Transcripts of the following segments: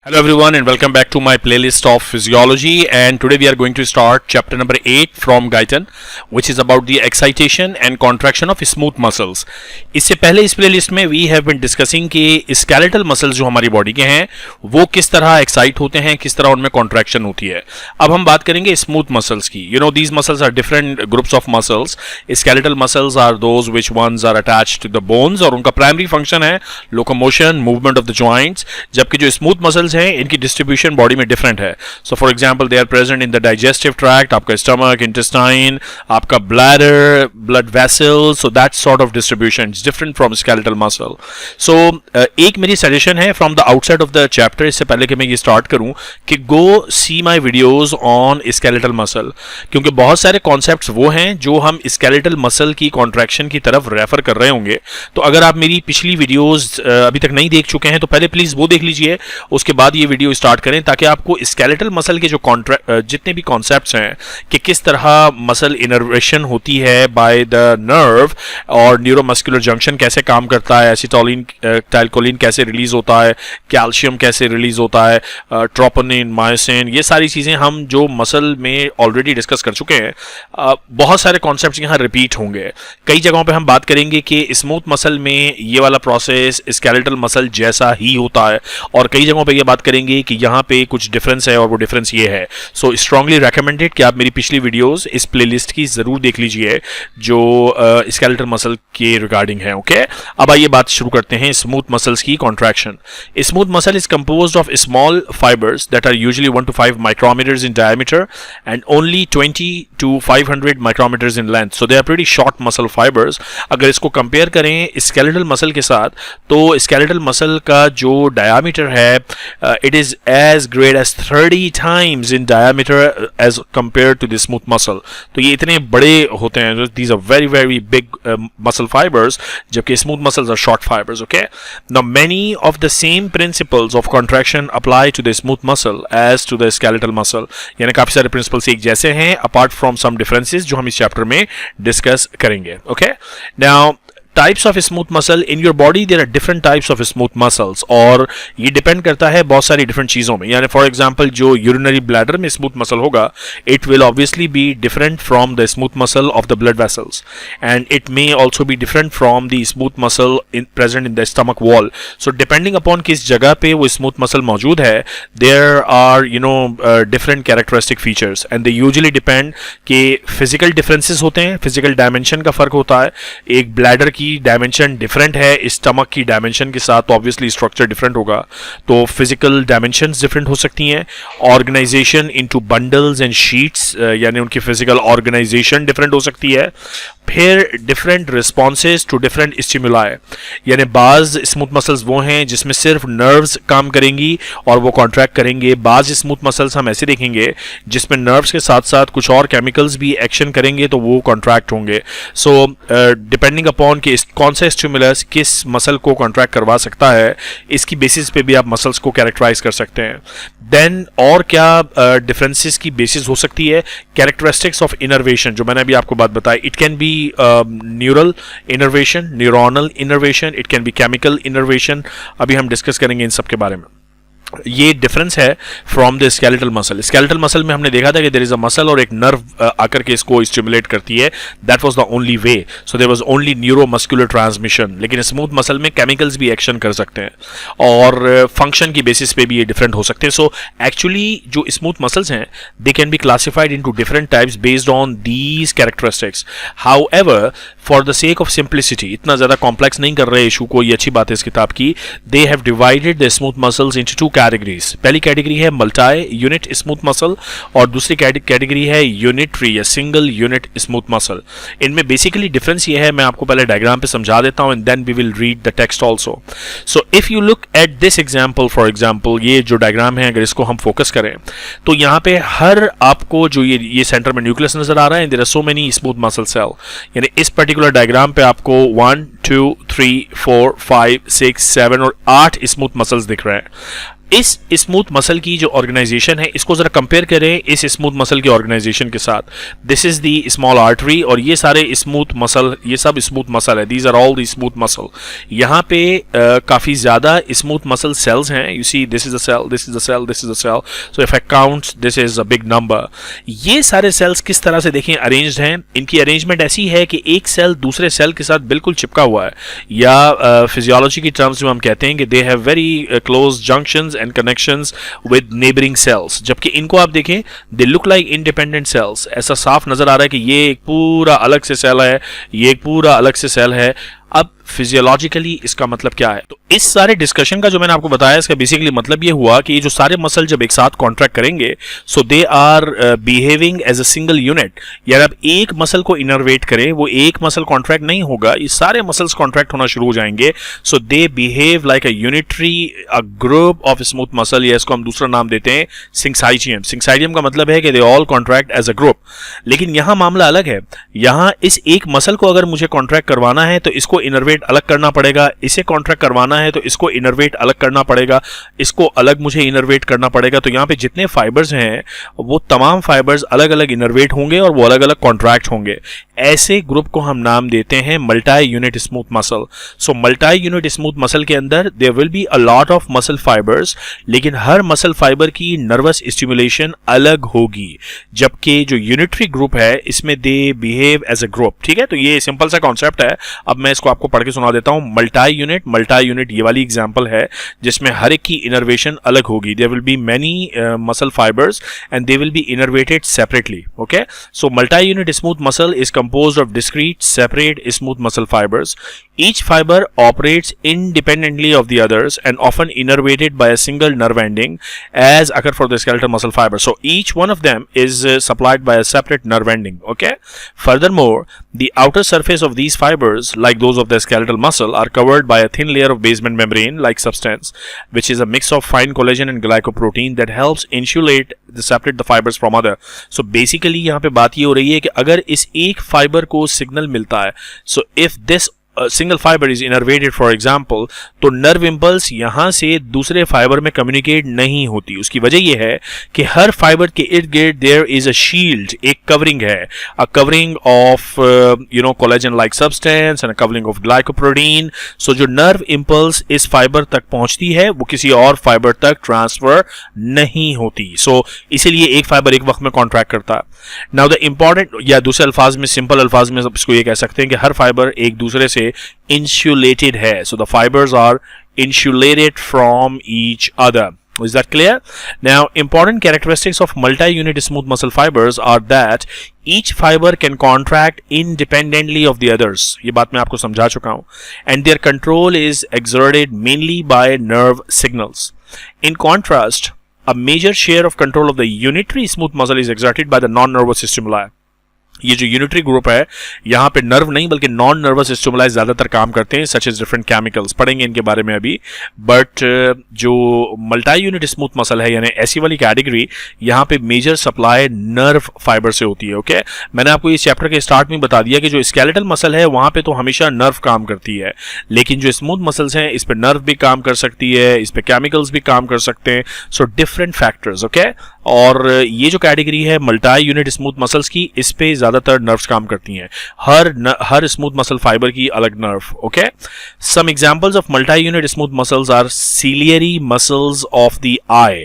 Hello everyone and welcome back to my playlist of physiology, and today we are going to start chapter number 8 from Guyton, which is about the excitation and contraction of smooth muscles. इससे पहले इस playlist में we have been discussing कि skeletal muscles जो हमारी body के हैं वो किस तरह excite होते हैं, किस तरह उनमें contraction होती है. अब हम बात करेंगे smooth muscles की. You know these muscles are different groups of muscles. Skeletal muscles are those which ones are attached to the bones और उनका primary function है locomotion, movement of the joints, जबकि जो smooth muscles हैं इनकी distribution body में different है. So for example they are present in the digestive tract, आपका स्टमक, इंटेस्टाइन, आपका bladder, blood vessels. So that sort of distribution is different from skeletal muscle. So एक मेरी suggestion है from the outside of the chapter, इससे पहले कि मैं ये स्टार्ट करूं, कि go see my videos on skeletal muscle, क्योंकि बहुत सारे कॉन्सेप्ट्स वो हैं जो हम स्केलेटल मसल की कॉन्ट्रैक्शन की तरफ रेफर कर रहे होंगे. तो अगर आप मेरी पिछली वीडियोज अभी तक नहीं देख चुके हैं तो पहले प्लीज वो देख लीजिए, उसके बाद ये वीडियो स्टार्ट करें, ताकि आपको स्केलेटल मसल के जो जितने भी कॉन्सेप्ट्स हैं कि किस तरह मसल इनर्वेशन होती है बाय द नर्व और न्यूरोमस्कुलर जंक्शन कैसे काम करता है, एसिटोलिन टाइलकोलिन कैसे रिलीज होता है, कैल्शियम कैसे रिलीज होता है, ट्रोपोनिन, मायोसिन, ये सारी चीजें हम जो मसल में ऑलरेडी डिस्कस कर चुके हैं. बहुत सारे कॉन्सेप्ट्स यहाँ रिपीट होंगे. कई जगहों पे हम बात करेंगे कि स्मूथ मसल में ये वाला प्रोसेस स्केलेटल मसल जैसा ही होता है, और कई जगहों पे ये बात करेंगे कि यहाँ पे कुछ डिफरेंस है और वो डिफरेंस ये है. सो स्ट्रांगली रेकमेंडेड कि आप मेरी पिछली वीडियोस इस प्लेलिस्ट की जरूर देख लीजिए जो स्केलेटल मसल के रिगार्डिंग है. ओके, अब आइए बात शुरू करते हैं स्मूथ मसल्स की contraction. Smooth muscle is composed of small fibres that are usually 1 to 5 micrometers in diameter and only 20 to 500 micrometers in length. So they are pretty short muscle fibers. अगर इसको compare करें skeletal muscle के साथ, तो skeletal muscle का जो diameter है it is as great as 30 times in diameter as compared to the smooth muscle. तो ये इतने बड़े होते हैं. These are very very big muscle fibers, जबकि smooth muscles are short fibers. Okay, now many of the same principles of contraction apply to the smooth muscle as to the skeletal muscle. यानी काफी सारे principles एक जैसे हैं apart from some differences जो हम इस चैप्टर में डिस्कस करेंगे. Okay, now types of smooth muscle in your body, there are different types of smooth muscles, और ये डिपेंड करता है बहुत सारी डिफरेंट चीज़ों में. यानी फॉर एग्जांपल जो यूरिनरी ब्लैडर में स्मूथ मसल होगा, it will obviously be different from the smooth muscle of the blood vessels, and it may also be different from the smooth muscle present in the stomach wall. So depending upon किस जगह पे वो smooth muscle मौजूद है, there are different characteristic features, and they usually depend कि physical differences होते हैं, physical dimension का फर्क होता है. एक ब्लैडर की डायमेंशन डिफरेंट है स्टमक की डायमेंशन के साथ, तो ऑब्वियसली स्ट्रक्चर डिफरेंट होगा, तो फिजिकल डायमेंशंस डिफरेंट हो सकती हैं. Organisation into bundles and sheets, यानी उनकी फिजिकल ऑर्गेनाइजेशन डिफरेंट हो सकती है. फिर different responses to different stimuli, यानी बाज स्मूथ मसल्स वो हैं जिसमें सिर्फ नर्व्स काम करेंगी और वो कॉन्ट्रैक्ट करेंगे. बाज स्मूथ मसल्स हम ऐसे देखेंगे जिसमें नर्व्स के साथ साथ कुछ और केमिकल्स भी एक्शन करेंगे तो वो कॉन्ट्रैक्ट होंगे. सो डिपेंडिंग अपॉन कि कौन सा स्टिमुलस किस मसल को कॉन्ट्रैक्ट करवा सकता है, इसकी बेसिस पे भी आप मसल्स को कैरेक्टराइज कर सकते हैं. देन और क्या डिफरेंसेस की बेसिस हो सकती है, कैरेक्टरिस्टिक्स ऑफ इनर्वेशन, जो मैंने अभी आपको बात बताई. It can B neural innervation, neuronal innervation, it can B chemical innervation. अभी हम डिस्कस करेंगे इन सब के बारे में. ये डिफरेंस है from the skeletal muscle. Skeletal muscle में हमने देखा था कि देयर इज अ मसल और एक नर्व आकर के इसको स्टिमुलेट करती है. That was the only way. So there was only neuromuscular transmission. लेकिन स्मूथ मसल में केमिकल्स भी एक्शन कर सकते हैं और फंक्शन की बेसिस पे भी ये डिफरेंट हो सकते हैं. सो एक्चुअली जो स्मूथ मसल्स हैं they can be classified into different types based on these characteristics. However for the sake of simplicity, इतना ज्यादा कॉम्प्लेक्स नहीं कर रहे इशू को, ये अच्छी बात है इस किताब की. They have divided the smooth muscles into two categories. पहली कैटेगरी है मल्टी यूनिट स्मूथ मसल और दूसरी कैटेगरी है यूनिटरी या सिंगल यूनिट स्मूथ मसल. इनमें बेसिकली डिफरेंस ये है, मैं आपको पहले डायग्राम पे समझा देता हूं and then we will read the text also. So if you look at this example, for example ये जो डायग्राम है अगर इसको हम फोकस करें तो यहाँ पे हर आपको जो ये सेंटर में न्यूक्लियस नजर आ रहा है, there are so many smooth muscle cell. यानी इस पर्टिकुलर डायग्राम पे आपको 1 2 3 4 5 6 7 और 8 स्मूथ मसल्स दिख रहे हैं। इस स्मूथ मसल की जो ऑर्गेनाइजेशन है इसको जरा कंपेयर करें इस स्मूथ मसल की ऑर्गेनाइजेशन के साथ। This is the small artery और ये सारे स्मूथ मसल, ये सब स्मूथ मसल है। These are all the smooth muscle. यहाँ पे काफी ज्यादा स्मूथ मसल सेल्स हैं। You see this is a cell, this is a cell, this is a cell, so if I count this is a big number. ये सारे sales किस तरह से देखें अरेंज्ड हैं। इनकी अरेंजमेंट ऐसी है कि एक सेल दूसरे सेल के साथ बिल्कुल चिपका हुआ है, या फिजियोलॉजी की टर्म्स में हम कहते हैं कि they have very close junctions and connections with neighboring cells। जबकि इनको आप देखें, they look like independent cells। ऐसा साफ नजर आ रहा है कि ये एक पूरा अलग से सेल है, ये एक पूरा अलग से सेल है। अब फिजियोलॉजिकली इसका मतलब क्या है? तो इस सारे डिस्कशन का जो मैंने आपको बताया, इसका बेसिकली मतलब ये हुआ कि ये जो सारे मसल जब एक साथ कॉन्ट्रैक्ट करेंगे, so they are behaving as a single unit. यार अब एक मसल को इनर्वेट करें, वो एक मसल कॉन्ट्रैक्ट नहीं होगा, ये सारे मसल्स कॉन्ट्रैक्ट होना शुरू हो जाएंगे। So they behave like a unitary, a group of smooth muscle, या इसको हम दूसरा नाम देते हैं सिंक्साइटियम। सिंक्साइटियम का मतलब है कि they all contract as a group. लेकिन यहां मामला अलग है। यहां इस एक मसल को अगर मुझे कॉन्ट्रैक्ट करवाना है तो इसको इनर्वेट अलग करना पड़ेगा, इसे कॉन्ट्रैक्ट करवाना है तो इसको इनर्वेट अलग करना पड़ेगा, इसको अलग मुझे इनर्वेट करना पड़ेगा। तो यहां पे जितने फाइबर्स हैं वो तमाम फाइबर्स अलग अलग इनर्वेट होंगे और वो अलग अलग कॉन्ट्रैक्ट होंगे। ऐसे ग्रुप को हम नाम देते हैं multi unit smooth muscle. So multi unit smooth muscle के अंदर there will be a lot of muscle fibres, लेकिन हर मसल फाइबर की नर्वस स्टिमुलेशन अलग होगी। जबकि जो यूनिटरी ग्रुप है इसमें they behave as a group. ठीक है, तो ये सिंपल सा कॉन्सेप्ट है। अब मैं इसको आपको पढ़ के सुना देता हूं। मल्टी यूनिट ये वाली एग्जांपल है जिसमें हर एक की इनर्वेशन अलग होगी। There will be many muscle fibres and they will be innervated separately. Okay, so multi unit smooth muscle is composed of discrete, separate, smooth muscle fibers. Each fiber operates independently of the others and often innervated by a single nerve ending, as occur for the skeletal muscle fiber. So each one of them is supplied by a separate nerve ending. Okay. Furthermore, the outer surface of these fibers, like those of the skeletal muscle, are covered by a thin layer of basement membrane-like substance, which is a mix of fine collagen and glycoprotein that helps insulate separate the fibers from other. So basically यहाँ पे बात ये हो रही है कि अगर इस एक फाइबर को सिग्नल मिलता है, so if this single fibre is innervated for example, तो नर्व इम्पल्स यहां से दूसरे फाइबर में कम्युनिकेट नहीं होती। उसकी वजह यह है कि हर फाइबर के इर्द गिर्द देयर इज अ शील्ड, एक कवरिंग है, a covering of collagen like substance and a covering of glycoprotein. So जो नर्व इम्पल्स इस फाइबर तक पहुंचती है वो किसी और फाइबर तक ट्रांसफर नहीं होती। सो इसीलिए एक फाइबर एक वक्त में कॉन्ट्रैक्ट करता है। नाउ द इंपॉर्टेंट, या दूसरे अल्फाज में, सिंपल अल्फाज में इसको ये कह सकते हैं कि हर फाइबर एक दूसरे से insulated है. So the fibers are insulated from each other. Is that clear? Now, important characteristics of multi-unit smooth muscle fibers are that each fiber can contract independently of the others. ये बात मैं आपको समझा चुका हूँ. And their control is exerted mainly by nerve signals. In contrast, a major share of control of the unitary smooth muscle is exerted by the non-nervous stimuli. ये जो unitary group है यहाँ पे नर्व नहीं बल्कि नॉन नर्वस स्टिमुलाई ज्यादातर काम करते हैं, सच एज डिफरेंट केमिकल्स, पढ़ेंगे इनके बारे में अभी. बट जो मल्टी यूनिट स्मूथ मसल है यानी ऐसी वाली कैटेगरी, यहाँ पे मेजर सप्लाई नर्व फाइबर से होती है. ओके, मैंने आपको इस चैप्टर के स्टार्ट में बता दिया कि जो स्केलेटल मसल है वहां पे तो हमेशा नर्व काम करती है, लेकिन जो स्मूथ मसल्स हैं इस पे नर्व भी काम कर सकती है, इस पे केमिकल्स भी काम कर सकते हैं. So different factors. ओके, और ये जो कैटेगरी है मल्टी यूनिट स्मूथ मसल्स की, इस पे ज्यादातर नर्व्स काम करती हैं. हर स्मूथ मसल फाइबर की अलग nerve. Okay, some examples of multi unit smooth muscles are ciliary muscles of the eye,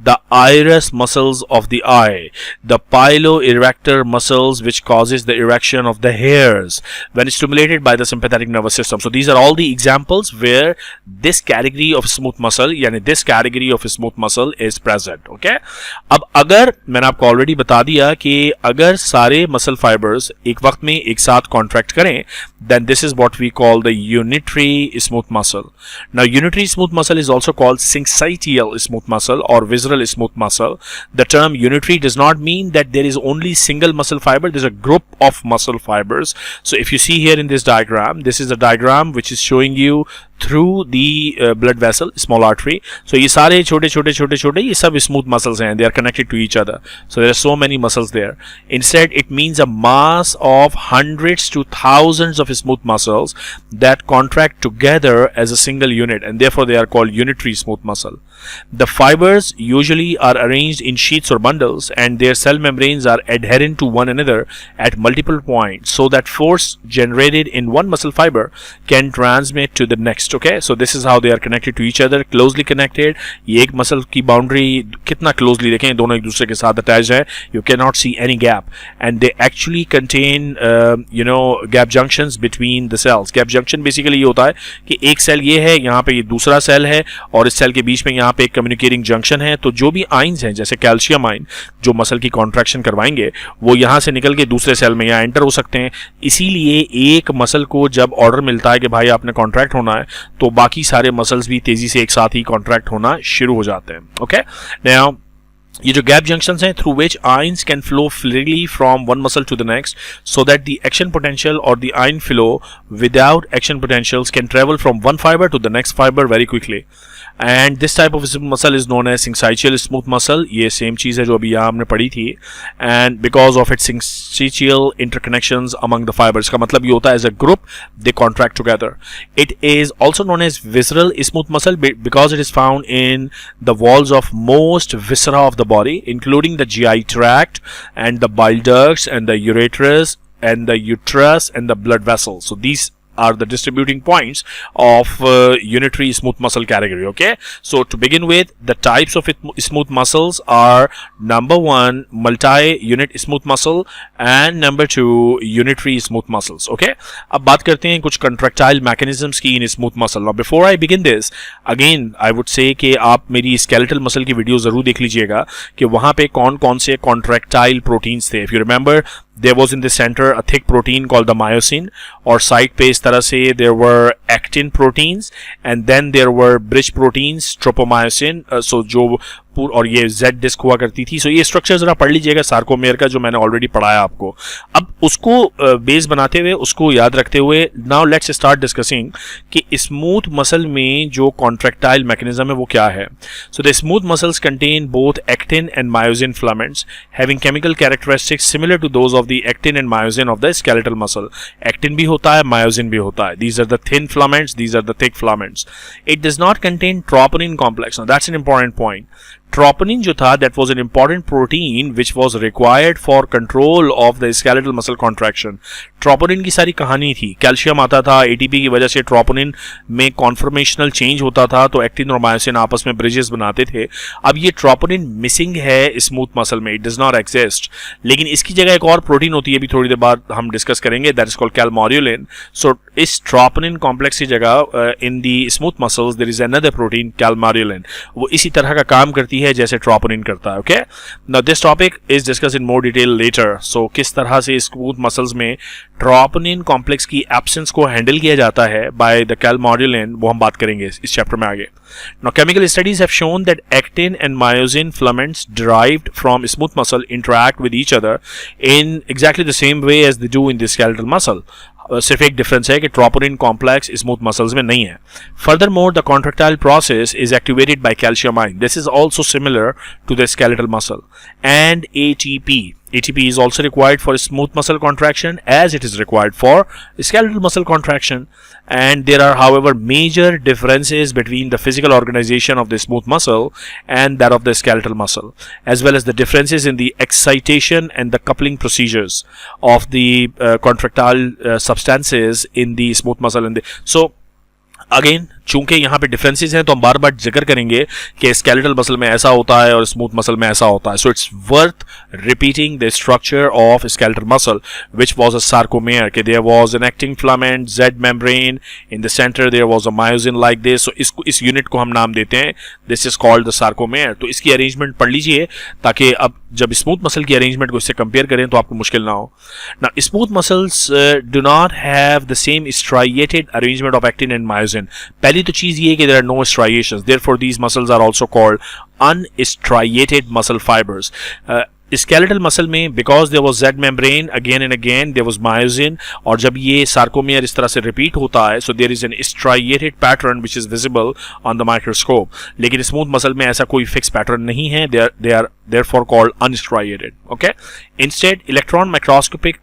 the iris muscles of the eye, the pilo erector muscles which causes the erection of the hairs when stimulated by the sympathetic nervous system. So these are all the examples where this category of smooth muscle यानी this category of smooth muscle is present. Okay, अब अगर मैंने आपको already बता दिया कि अगर सारे मसल फाइबर्स एक वक्त में एक साथ कॉन्ट्रैक्ट करें, then this is what we call the unitary smooth muscle. Now unitary smooth muscle is also called syncytial smooth muscle or visceral smooth muscle. The term unitary does not mean that there is only single muscle fiber, there is a group of muscle fibers. So if you see here in this diagram, this is a diagram which is showing you through the blood vessel, small artery. So ये सारे छोटे छोटे ये सब smooth muscles हैं. they are connected to each other. So there are so many muscles there. Instead, it means a mass of hundreds to thousands of smooth muscles that contract together as a single unit, and therefore they are called unitary smooth muscle. The fibers usually are arranged in sheets or bundles, and their cell membranes are adherent to one another at multiple points, so that force generated in one muscle fiber can transmit to the next. Okay, so this is how they are connected to each other, closely connected. ये एक muscle की boundary कितना closely देखें, दोनों एक दूसरे के साथ अटैच है. You cannot see any gap, and they actually contain gap junctions between the cells. Gap junction basically ये होता है कि एक सेल ये है, यहाँ पे ये दूसरा सेल है, और इस सेल के बीच में यहाँ पे एक कम्युनिकेटिंग जंक्शन है. तो जो भी आइंस हैं, जैसे कैल्शियम आइन जो मसल की कॉन्ट्रैक्शन करवाएंगे, वो यहाँ से निकल के दूसरे सेल में यहाँ एंटर हो सकते हैं. इसीलिए एक मसल को जब ऑर्डर मिलता है कि भाई आपने कॉन्ट्रैक्ट होना है, तो बाकी सारे मसल्स भी तेजी से एक साथ ही कॉन्ट्रैक्ट होना शुरू हो जाते हैं. ओके, नाउ ये जो गैप जंक्शंस हैं through which ions can flow freely from one muscle to the next, so that the action potential और the ion flow without action potentials can travel from one fibre to the next fibre very quickly. And this type of muscle is known as syncytial smooth muscle. ये same चीज़ है जो अभी यहाँ हमने पढ़ी थी. And because of its syncytial interconnections among the fibres, का मतलब ये होता है as a group they contract together. It is also known as visceral smooth muscle because it is found in the walls of most viscera of the body, including the GI tract and the bile ducts and the ureters and the uterus and the blood vessels. So these are the distributing points of unitary smooth muscle category. Okay, so to begin with, the types of smooth muscles are number 1 multi-unit smooth muscle and number 2 unitary smooth muscles. Okay, अब बात करते हैं कुछ contractile mechanisms की in smooth muscle. Now before I begin this, again I would say कि आप मेरी skeletal muscle की वीडियो जरूर देख लीजिएगा कि वहां पे कौन कौन से contractile proteins थे. If you remember, there was in the center a thick protein called the myosin, और साइड पे इस तरह से there were actin proteins, and then there were bridge proteins, tropomyosin. So जो और ये Z डिस्क हुआ करती थी. सो ये स्ट्रक्चर जरा पढ़ लीजिएगा सार्कोमेयर का, जो मैंने ऑलरेडी पढ़ाया आपको. अब उसको बेस बनाते हुए, उसको याद रखते हुए, नाउ लेट्स स्टार्ट डिस्कसिंग कि स्मूथ मसल में जो कॉन्ट्रैक्टाइल मैकेनिज्म है वो क्या है. So the smooth muscles contain both actin and myosin filaments having chemical characteristics similar to those of the actin and myosin of the skeletal muscle. Actin भी होता है, मायोसिन भी होता है. These are the thin filaments, these are the thick filaments. It does not contain troponin complex. Now that's an important point. Troponin जो था, that was an important protein which was required for control of the skeletal muscle contraction. Troponin की सारी कहानी थी. Calcium आता था, ATP की वजह से ट्रोपोनिन में कॉन्फर्मेशनल चेंज होता था, तो एक्टिन और मायोसिन आपस में ब्रिजेस बनाते थे. अब ये ट्रोपोनिन मिसिंग है स्मूथ मसल में, इट डज नॉट एग्जिस्ट. लेकिन इसकी जगह एक और प्रोटीन होती है, अभी थोड़ी देर बाद हम डिस्कस करेंगे, that is called calmodulin. So इस ट्रोपोनिन कॉम्प्लेक्स की जगह in the smooth muscles there is another protein calmodulin. वो इसी तरह का काम करती है जैसे ट्रोपोनिन करता है. Okay, now this topic is discuss in more detail later. So किस तरह से स्मूथ मसल्स में ट्रोपोनिन कॉम्प्लेक्स की एब्सेंस को हैंडल किया जाता है बाय द कैलमोड्यूलिन, वो हम बात करेंगे इस चैप्टर में आगे. Now chemical studies have shown that actin and myosin filaments derived from smooth muscle interact with each other in exactly the same way as they do in the skeletal muscle. सिर्फ एक difference है कि troponin complex smooth muscles में नहीं है. Furthermore the contractile process is activated by calcium ion. This is also similar to the skeletal muscle. And ATP ATP is also required for smooth muscle contraction as it is required for skeletal muscle contraction. And there are, however, major differences between the physical organization of the smooth muscle and that of the skeletal muscle, as well as the differences in the excitation and the coupling procedures of the contractile substances in the smooth muscle. So again चूंकि यहाँ पे differences हैं, तो हम बार बार जिक्र करेंगे कि skeletal muscle में ऐसा होता है और स्मूथ मसल में ऐसा होता है. So it's worth repeating the structure of skeletal muscle which was a sarcomere, कि there was an actin filament, Z membrane, in the centre there was a myosin like this. So इसको, इस unit को हम नाम देते हैं, this is called the sarcomere. तो इसकी अरेंजमेंट पढ़ लीजिए ताकि अब जब स्मूथ मसल की अरेंजमेंट को इससे कंपेयर करें तो आपको मुश्किल ना हो. Now smooth muscles do not have the same striated arrangement of actin and myosin. पहली तो चीज ये कि there are no striations, therefore these muscles are also called unstriated muscle fibers. Skeletal muscle में because there was Z membrane again and again there was myosin, और जब ये sarcomere इस तरह से रिपीट होता है so there is an striated pattern which is visible on the microscope. लेकिन स्मूथ मसल में ऐसा कोई फिक्स पैटर्न नहीं है, they are therefore called unstriated. Okay, instead electron microscopic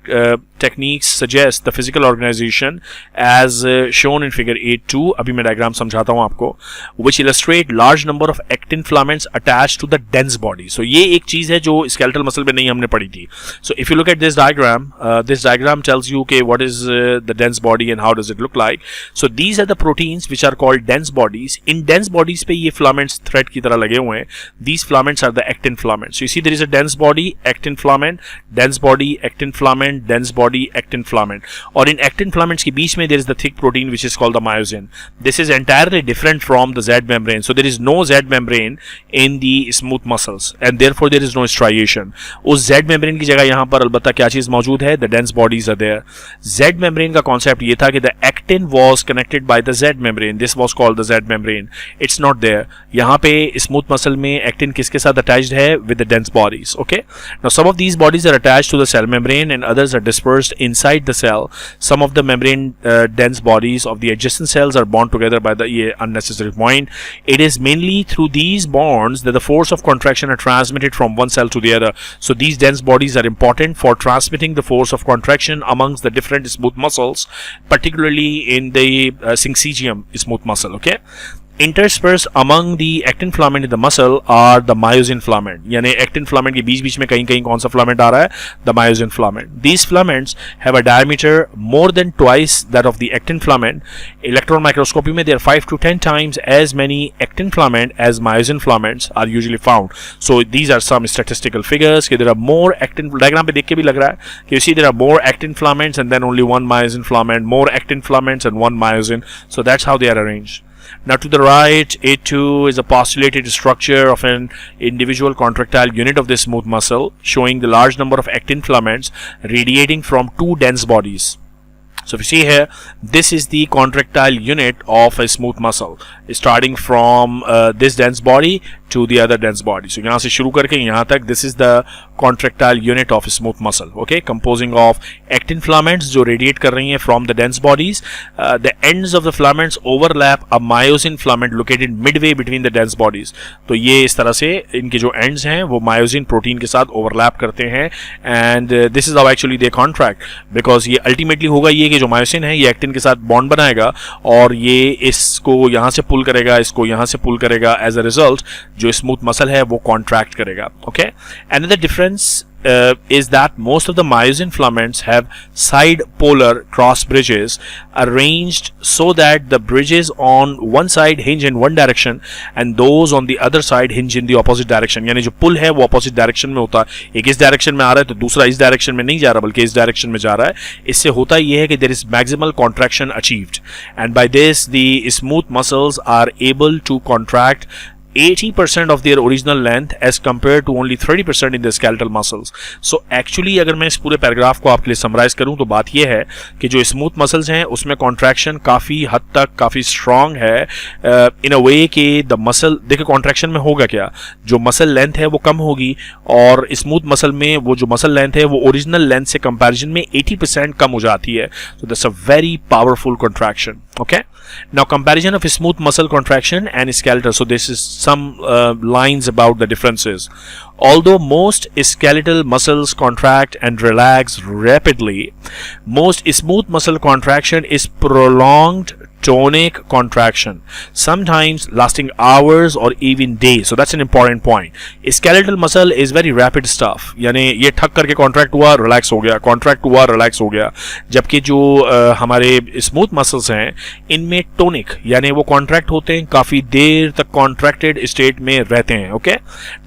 techniques suggest the physical organization as shown in figure 8.2. अभी मैं diagram समझाता हूँ आपको, which illustrate large number of actin filaments attached to the dense body. So ये एक चीज है जो skeletal muscle में नहीं हमने पढ़ी थी. So if you look at this diagram tells you okay what is the dense body and how does it look like. So these are the proteins which are called dense bodies. In dense bodies पे ये filaments thread की तरह लगे हुए हैं. These filaments are the actin filaments. So you see there is a dense body, actin filament, dense body, actin filament, dense body, actin filament. और in actin filaments के बीच में there is the thick protein which is called the myosin. This is entirely different from the Z membrane. So there is no Z membrane in the smooth muscles and therefore there is no striation. उस Z membrane की जगह यहाँ पर अलबत्ता क्या चीज मौजूद है? The dense bodies are there. Z membrane का concept ये था कि the actin was connected by the Z membrane. This was called the Z membrane. It's not there. यहाँ पे smooth muscle में actin किसके साथ attached है? With the dense bodies. Okay, now some of these bodies are attached to the cell membrane and others are dispersed inside the cell. Some of the membrane dense bodies of the adjacent cells are bound together by the unnecessary point. It is mainly through these bonds that the force of contraction are transmitted from one cell to the other. So these dense bodies are important for transmitting the force of contraction amongst the different smooth muscles, particularly in the syncytium smooth muscle. Okay, interspersed among the actin filament in the muscle are the myosin filament. यानी actin filament के बीच बीच में कहीं कहीं कौन सा filament आ रहा है? The myosin filament. These filaments have a diameter more than twice that of the actin filament. Electron microscopy में there are 5 to 10 times as many actin filament as myosin filaments are usually found. So these are some statistical figures कि there are more actin, diagram पे देख के भी लग रहा है कि you see there are more actin filaments and then only one myosin filament, more actin filaments and one myosin. So that's how they are arranged. Now to the right, A2 is a postulated structure of an individual contractile unit of the smooth muscle, showing the large number of actin filaments radiating from two dense bodies. So if you see here, this is the contractile unit of a smooth muscle, starting from this dense body to the other dense body. So यहाँ से शुरू करके यहाँ तक, this is the contractile unit of a smooth muscle. Okay, composing of actin filaments जो radiate कर रही हैं from the dense bodies. The ends of the filaments overlap a myosin filament located midway between the dense bodies. तो ये इस तरह से इनके जो ends हैं वो myosin protein के साथ overlap करते हैं, and this is how actually they contract, because ये ultimately होगा ये कि जो मायोसिन है ये एक्टिन के साथ बॉन्ड बनाएगा और ये इसको यहाँ से पुल करेगा, इसको यहाँ से पुल करेगा, एज अ रिजल्ट जो स्मूथ मसल है वो कॉन्ट्रैक्ट करेगा. Okay, another difference is that most of the myosin filaments have side polar cross bridges arranged so that the bridges on one side hinge in one direction and those on the other side hinge in the opposite direction. यानी जो पुल है वो opposite direction में होता है, एक इस direction में आ रहा है तो दूसरा इस direction में नहीं जा रहा बल्कि इस direction में जा रहा है. इससे होता ये है कि there is maximal contraction achieved, and by this the smooth muscles are able to contract 80% of their original length as compared to only 30% in the skeletal muscles. So actually अगर मैं इस पूरे पैराग्राफ को आपके लिए समराइज करूं तो बात यह है कि जो स्मूथ मसल्स हैं उसमें कॉन्ट्रैक्शन काफ़ी हद तक काफ़ी स्ट्रांग है इन अ वे कि द मसल, देखिए कॉन्ट्रैक्शन में होगा क्या, जो मसल लेंथ है वो कम होगी और स्मूथ मसल में वो जो मसल लेंथ है वो ओरिजिनल लेंथ से कंपैरिजन में 80% कम हो जाती है. So that's a very powerful contraction. Okay, now comparison of smooth muscle contraction and skeletal. So this is some lines about the differences. Although most skeletal muscles contract and relax rapidly, most smooth muscle contraction is prolonged tonic contraction, sometimes lasting hours or even days. So that's an important point. Skeletal muscle is very rapid stuff, यानी ये ठक करके contract हुआ relax हो गया, contract हुआ relax हो गया, जबकि जो हमारे smooth muscles हैं इनमें tonic यानी वो contract होते हैं, काफ़ी देर तक contracted state में रहते हैं. Okay,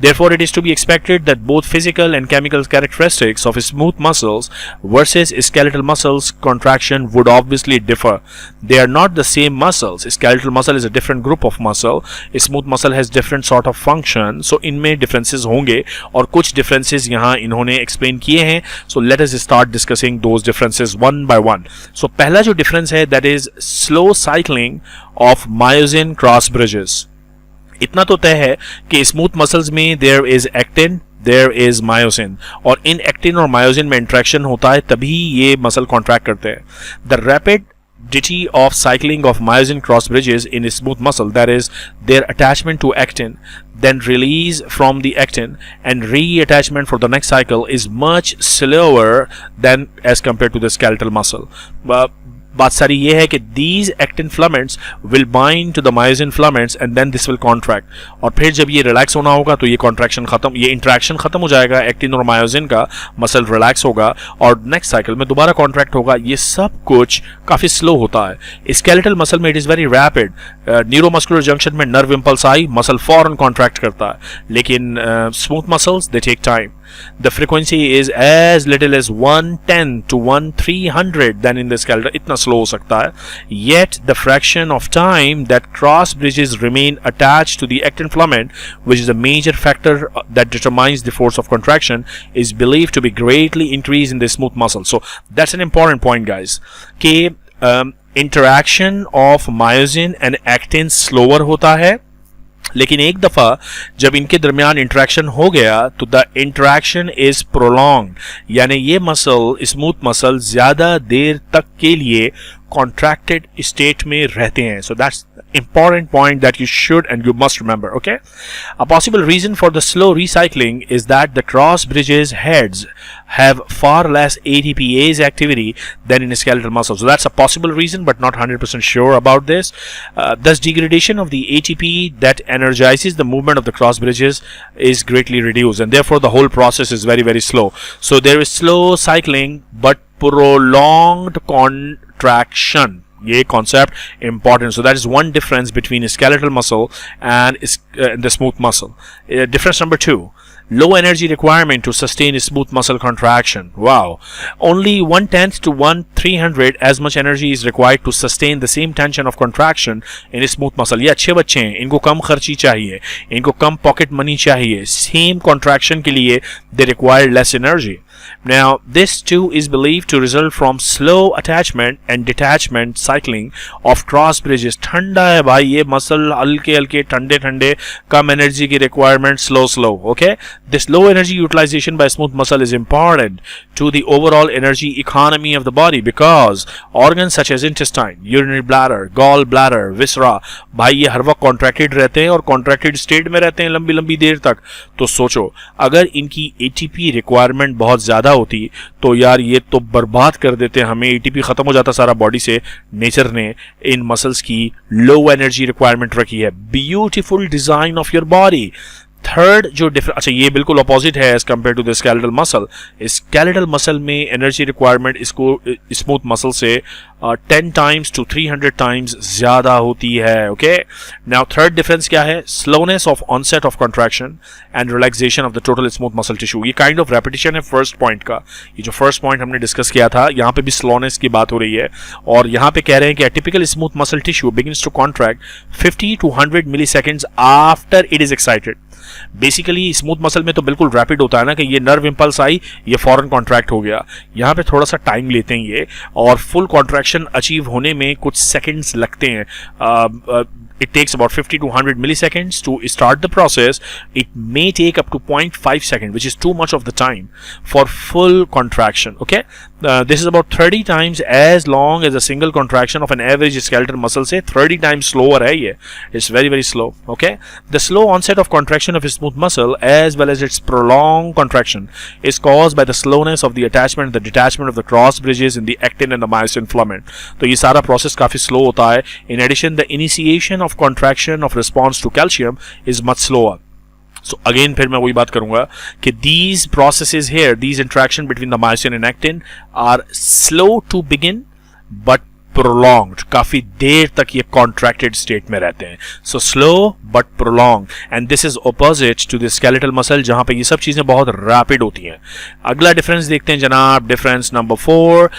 therefore it is to be expected that both physical and chemical characteristics of smooth muscles versus skeletal muscles contraction would obviously differ. They are not the same muscles. Skeletal muscle is a different group of muscle. Smooth muscle has different sort of function. So इनमें differences होंगे और कुछ differences यहाँ इन्होंने explain किए हैं. So let us start discussing those differences one by one. So पहला जो difference है that is slow cycling of myosin cross bridges. इतना तो तय है कि स्मूथ मसल्स में there is actin, there is myosin, और इन एक्टिन और मायोसिन में इंट्रैक्शन होता है तभी ये मसल कॉन्ट्रैक्ट करते हैं. The rapid rapidity of cycling of myosin cross bridges in a smooth muscle, that is their attachment to actin, then release from the actin and reattachment for the next cycle, is much slower than as compared to the skeletal muscle. बात सारी ये है कि these actin filaments will bind to the myosin filaments and then this will contract, और फिर जब ये relax होना होगा तो ये कॉन्ट्रैक्शन खत्म, ये इंट्रैक्शन खत्म हो जाएगा एक्टिन और मायोसिन का, मसल रिलैक्स होगा और नेक्स्ट साइकिल में दोबारा कॉन्ट्रैक्ट होगा. ये सब कुछ काफ़ी स्लो होता है. स्केलेटल मसल में it is very rapid. Neuromuscular junction में नर्व इम्पल्स आई, मसल फौरन कॉन्ट्रैक्ट करता है, लेकिन smooth muscles they take time. The frequency is as little as 1/10 to 1/300 than in the skeletal. इतना slow हो सकता है. Yet the fraction of time that cross bridges remain attached to the actin filament, which is a major factor that determines the force of contraction, is believed to be greatly increased in the smooth muscle. So that's an important point, guys. कि interaction of myosin and actin slower होता है, लेकिन एक दफा जब इनके दरमियान interaction हो गया तो द इंटरेक्शन इज प्रोलॉन्ग, यानी ये मसल, स्मूथ मसल, ज्यादा देर तक के लिए contracted state में रहते हैं. So that's important point that you should and you must remember. Okay, a possible reason for the slow recycling is that the cross bridges heads have far less ATPase activity than in skeletal muscle. So that's a possible reason, but not 100% sure about this. Thus degradation of the ATP that energizes the movement of the cross bridges is greatly reduced, and therefore the whole process is very, very slow. So there is slow cycling but prolonged contraction. ये concept important. So that is one difference between skeletal muscle and the smooth muscle. Difference number 2. Low energy requirement to sustain smooth muscle contraction. Wow. Only 1/10 to 1/300 as much energy is required to sustain the same tension of contraction in smooth muscle. ये अच्छे बच्चे हैं, इनको कम खर्ची चाहिए, इनको कम pocket money चाहिए. Same contraction के लिए they require less energy. Now this too is believed to result from slow attachment and detachment cycling of cross bridges. ठंडा है भाई ये मसल, हल्के हल्के ठंडे ठंडे, कम एनर्जी की requirement, slow. Okay, this low energy utilization by smooth muscle is important to the overall energy economy of the body because organs such as intestine, urinary bladder, gall bladder, viscera, भाई ये हर वक्त contracted रहते हैं और contracted state में रहते हैं लंबी लंबी देर तक. तो सोचो अगर इनकी ATP रिक्वायरमेंट बहुत ज्यादा होती तो यार ये तो बर्बाद कर देते, हमें ATP खत्म हो जाता सारा बॉडी से. नेचर ने इन मसल्स की लो एनर्जी रिक्वायरमेंट रखी है. Beautiful design of your body. Third जो अच्छा ये बिल्कुल अपोजिट है as compared to the skeletal muscle. Skeletal muscle में एनर्जी रिक्वायरमेंट इसको स्मूथ मसल से 10 times to 300 times ज्यादा होती है. ओके, नाउ थर्ड डिफरेंस क्या है? Slowness of onset of contraction and relaxation of the total smooth muscle tissue. ये kind of repetition है फर्स्ट पॉइंट का. ये जो फर्स्ट पॉइंट हमने डिस्कस किया था यहाँ पे भी स्लोनेस की बात हो रही है, और यहाँ पे कह रहे हैं कि typical smooth muscle tissue begins to contract 50 to 100 milliseconds after it is excited. Basically smooth muscle में तो बिल्कुल रैपिड होता है ना कि ये नर्व इंपल्स आई, ये फॉरन कॉन्ट्रैक्ट हो गया. यहाँ पे थोड़ा सा टाइम लेते हैं ये, और फुल कॉन्ट्रैक्शन अचीव होने में कुछ सेकंड्स लगते हैं. It takes about 50 to 100 milliseconds to start the process. It may take up to 0.5 seconds, which is too much of the time for full contraction. Okay, this is about 30 times as long as a single contraction of an average skeletal muscle. Say 30 times slower है ये. It's very very slow. Okay, the slow onset of contraction of a smooth muscle as well as its prolonged contraction is caused by the slowness of the attachment and the detachment of the cross bridges in the actin and the myosin filament. तो ये सारा process काफी slow होता है. In addition, the initiation of contraction of response to calcium is much slower. So again फिर मैं वही बात करूंगा कि these processes here, these interaction between the myosin and actin are slow to begin but prolonged. काफी देर तक ये contracted state में रहते हैं. So slow but prolonged, and this is opposite to the skeletal muscle जहां पे ये सब चीजें बहुत rapid होती हैं. अगला difference देखते हैं जनाब. Difference number 4.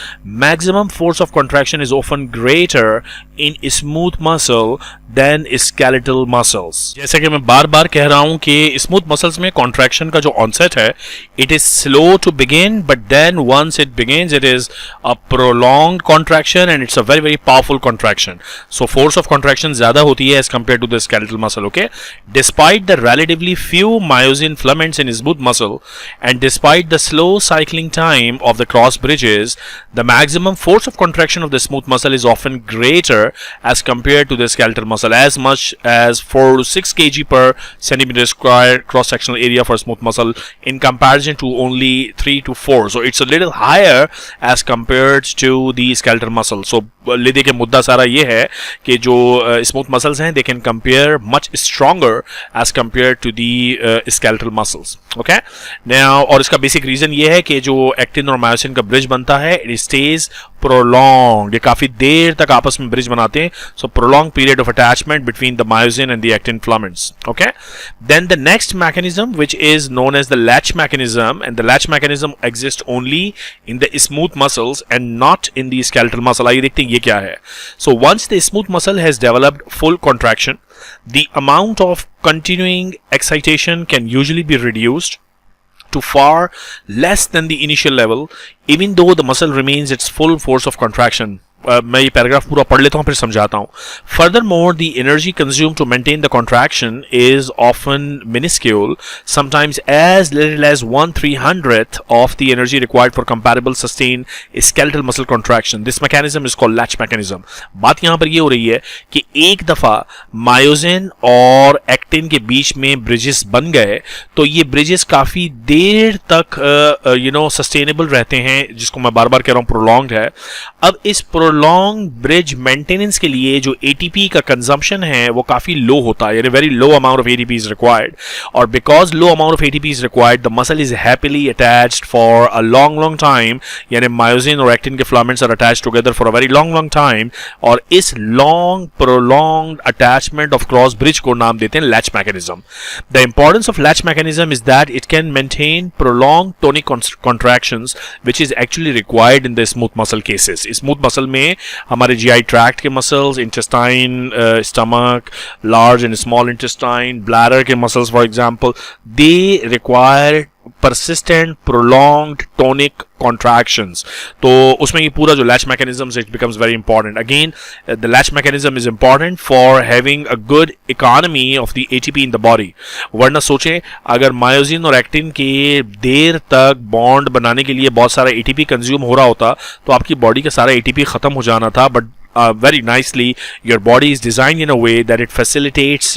Maximum force of contraction is often greater in smooth muscle than skeletal muscles. जैसे कि मैं बार बार कह रहा हूं कि smooth muscles में contraction का जो onset है, it is slow to begin, but then once it begins it is a prolonged contraction and it's a a very very powerful contraction. So force of contraction ज़्यादा होती है as compared to the skeletal muscle. Okay, despite the relatively few myosin filaments in smooth muscle and despite the slow cycling time of the cross bridges, the maximum force of contraction of the smooth muscle is often greater as compared to the skeletal muscle, as much as 4 to 6 kg per centimeter square cross sectional area for smooth muscle in comparison to only 3 to 4. So it's a little higher as compared to the skeletal muscle. So ले दे के मुद्दा सारा ये है कि जो smooth muscles हैं they can compare much stronger as compared to the skeletal muscles. Okay, now और इसका बेसिक रीजन ये है कि जो एक्टिन और मायोसिन का ब्रिज बनता है it stays prolonged, ये काफी देर तक आपस में ब्रिज बनाते हैं. So prolonged period of attachment between the myosin and the actin filaments. Okay, then the next mechanism which is known as the latch mechanism, and the latch mechanism exists only in the smooth muscles and not in the skeletal muscle. आइए देखते हैं ये क्या है. So once the smooth muscle has developed full contraction, the amount of continuing excitation can usually be reduced to far less than the initial level, even though the muscle remains its full force of contraction. मैं ये paragraph पूरा पढ़ लेता हूँ फिर समझाता हूँ. Furthermore, the energy consumed to maintain the contraction is often minuscule, sometimes as little as 1/300th of the energy required for comparable sustained skeletal muscle contraction. This mechanism is called latch mechanism. बात यहाँ पर ये हो रही है कि एक दफा मायोसिन और एक्टिन के बीच में ब्रिजेस बन गए तो ये ब्रिजेस काफी देर तक सस्टेनेबल रहते हैं, जिसको मैं बार बार कह रहा हूँ प्रोलॉन्ग्ड है. अब इस लॉन्ग ब्रिज मेंटेनेंस के लिए जो एटीपी का कंजम्पशन है वो काफी लो होता है, यानी very low amount of ATP is required. और because low amount of ATP is required, the muscle is happily attached for a long long time, यानी मायोसिन और एक्टिन के filaments are attached together for a very long long time. और इस long prolonged attachment of cross bridge को नाम देते हैं latch mechanism. The importance of latch mechanism is that it can maintain prolong tonic contractions which is actually required in the smooth muscle cases. Smooth muscle में हमारे GI tract के muscles, intestine, stomach, large and small intestine, bladder के muscles for example, they require persistent prolonged tonic contractions. तो उसमें ये पूरा जो latch mechanism it becomes very important. Again, the latch mechanism is important for having a good economy of the ATP in the body. वरना सोचें अगर myosin और actin के देर तक बॉन्ड बनाने के लिए बहुत सारा ATP कंज्यूम हो रहा होता तो आपकी बॉडी का सारा ATP खत्म हो जाना था. But very nicely your body is designed in a way that it facilitates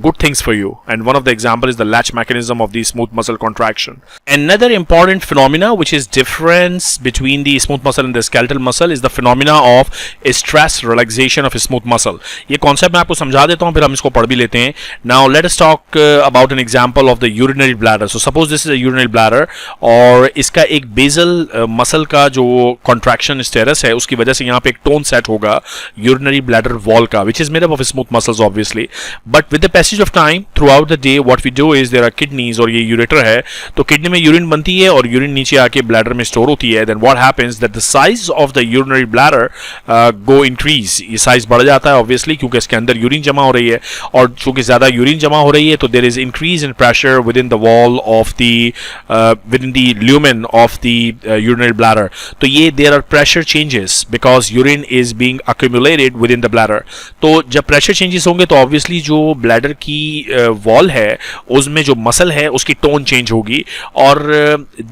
good things for you, and one of the example is the latch mechanism of the smooth muscle contraction. Another important phenomena which is difference between the smooth muscle and the skeletal muscle is the phenomena of stress relaxation of smooth muscle. ये concept मैं आपको समझा देता हूँ फिर हम इसको पढ़ भी लेते हैं. Now let us talk about an example of the urinary bladder. So suppose this is a urinary bladder और इसका एक basal muscle का जो contraction status है उसकी वजह से यहाँ पे एक tone set होगा urinary bladder wall का, which is made up of smooth muscles obviously. But with the passage of time throughout the day what we do is there are kidneys और ये ureter है तो किडनी में urine बनती है और यूरिन नीचे आके ब्लैडर में स्टोर होती है. Then what happens that the size of the urinary bladder go increase. ये साइज बढ़ जाता है obviously क्योंकि इसके अंदर यूरिन जमा हो रही है और चूंकि ज्यादा यूरिन जमा हो रही है तो there is increase in pressure within the wall of the within the lumen of the urinary bladder. तो ये there are pressure changes because urine is being accumulated within the bladder. तो जब pressure changes होंगे तो obviously जो bladder की wall है उसमें जो muscle है उसकी tone change होगी और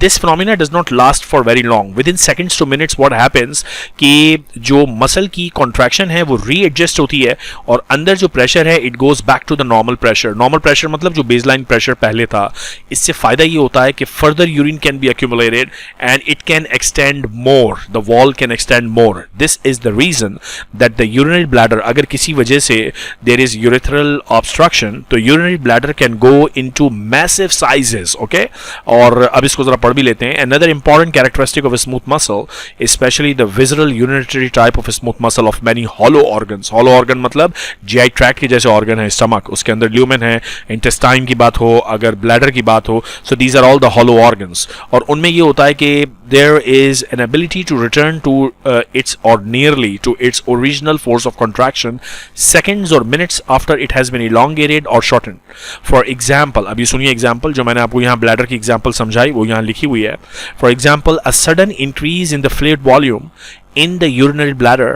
this phenomena does not last for very long. Within seconds to minutes what happens कि जो muscle की contraction है वो readjust होती है और अंदर जो pressure है it goes back to the normal pressure. Normal pressure मतलब जो baseline pressure पहले था. इससे फायदा ये होता है कि further urine can be accumulated and it can extend more. The wall can extend more. This is the reason that the urinary bladder अगर किसी वजह से there is urethral obstruction तो urinary bladder can go into massive sizes. Okay, और अब इसको जरा पढ़ भी लेते हैं. Another important characteristic of a smooth muscle, especially the visceral urinary type of a smooth muscle of many hollow organs. Hollow organ मतलब GI tract के जैसे organ है stomach, उसके अंदर lumen है, intestine की बात हो, अगर bladder की बात हो, so these are all the hollow organs. और उनमें ये होता है कि there is an ability to return to its or nearly to its original force of contraction seconds or minutes after it has been elongated or shortened. For example, अब ये सुनिए example जो मैंने आपको यहाँ bladder की example समझाई वो यहाँ लिखी हुई है. For example, a sudden increase in the fluid volume in the urinary bladder,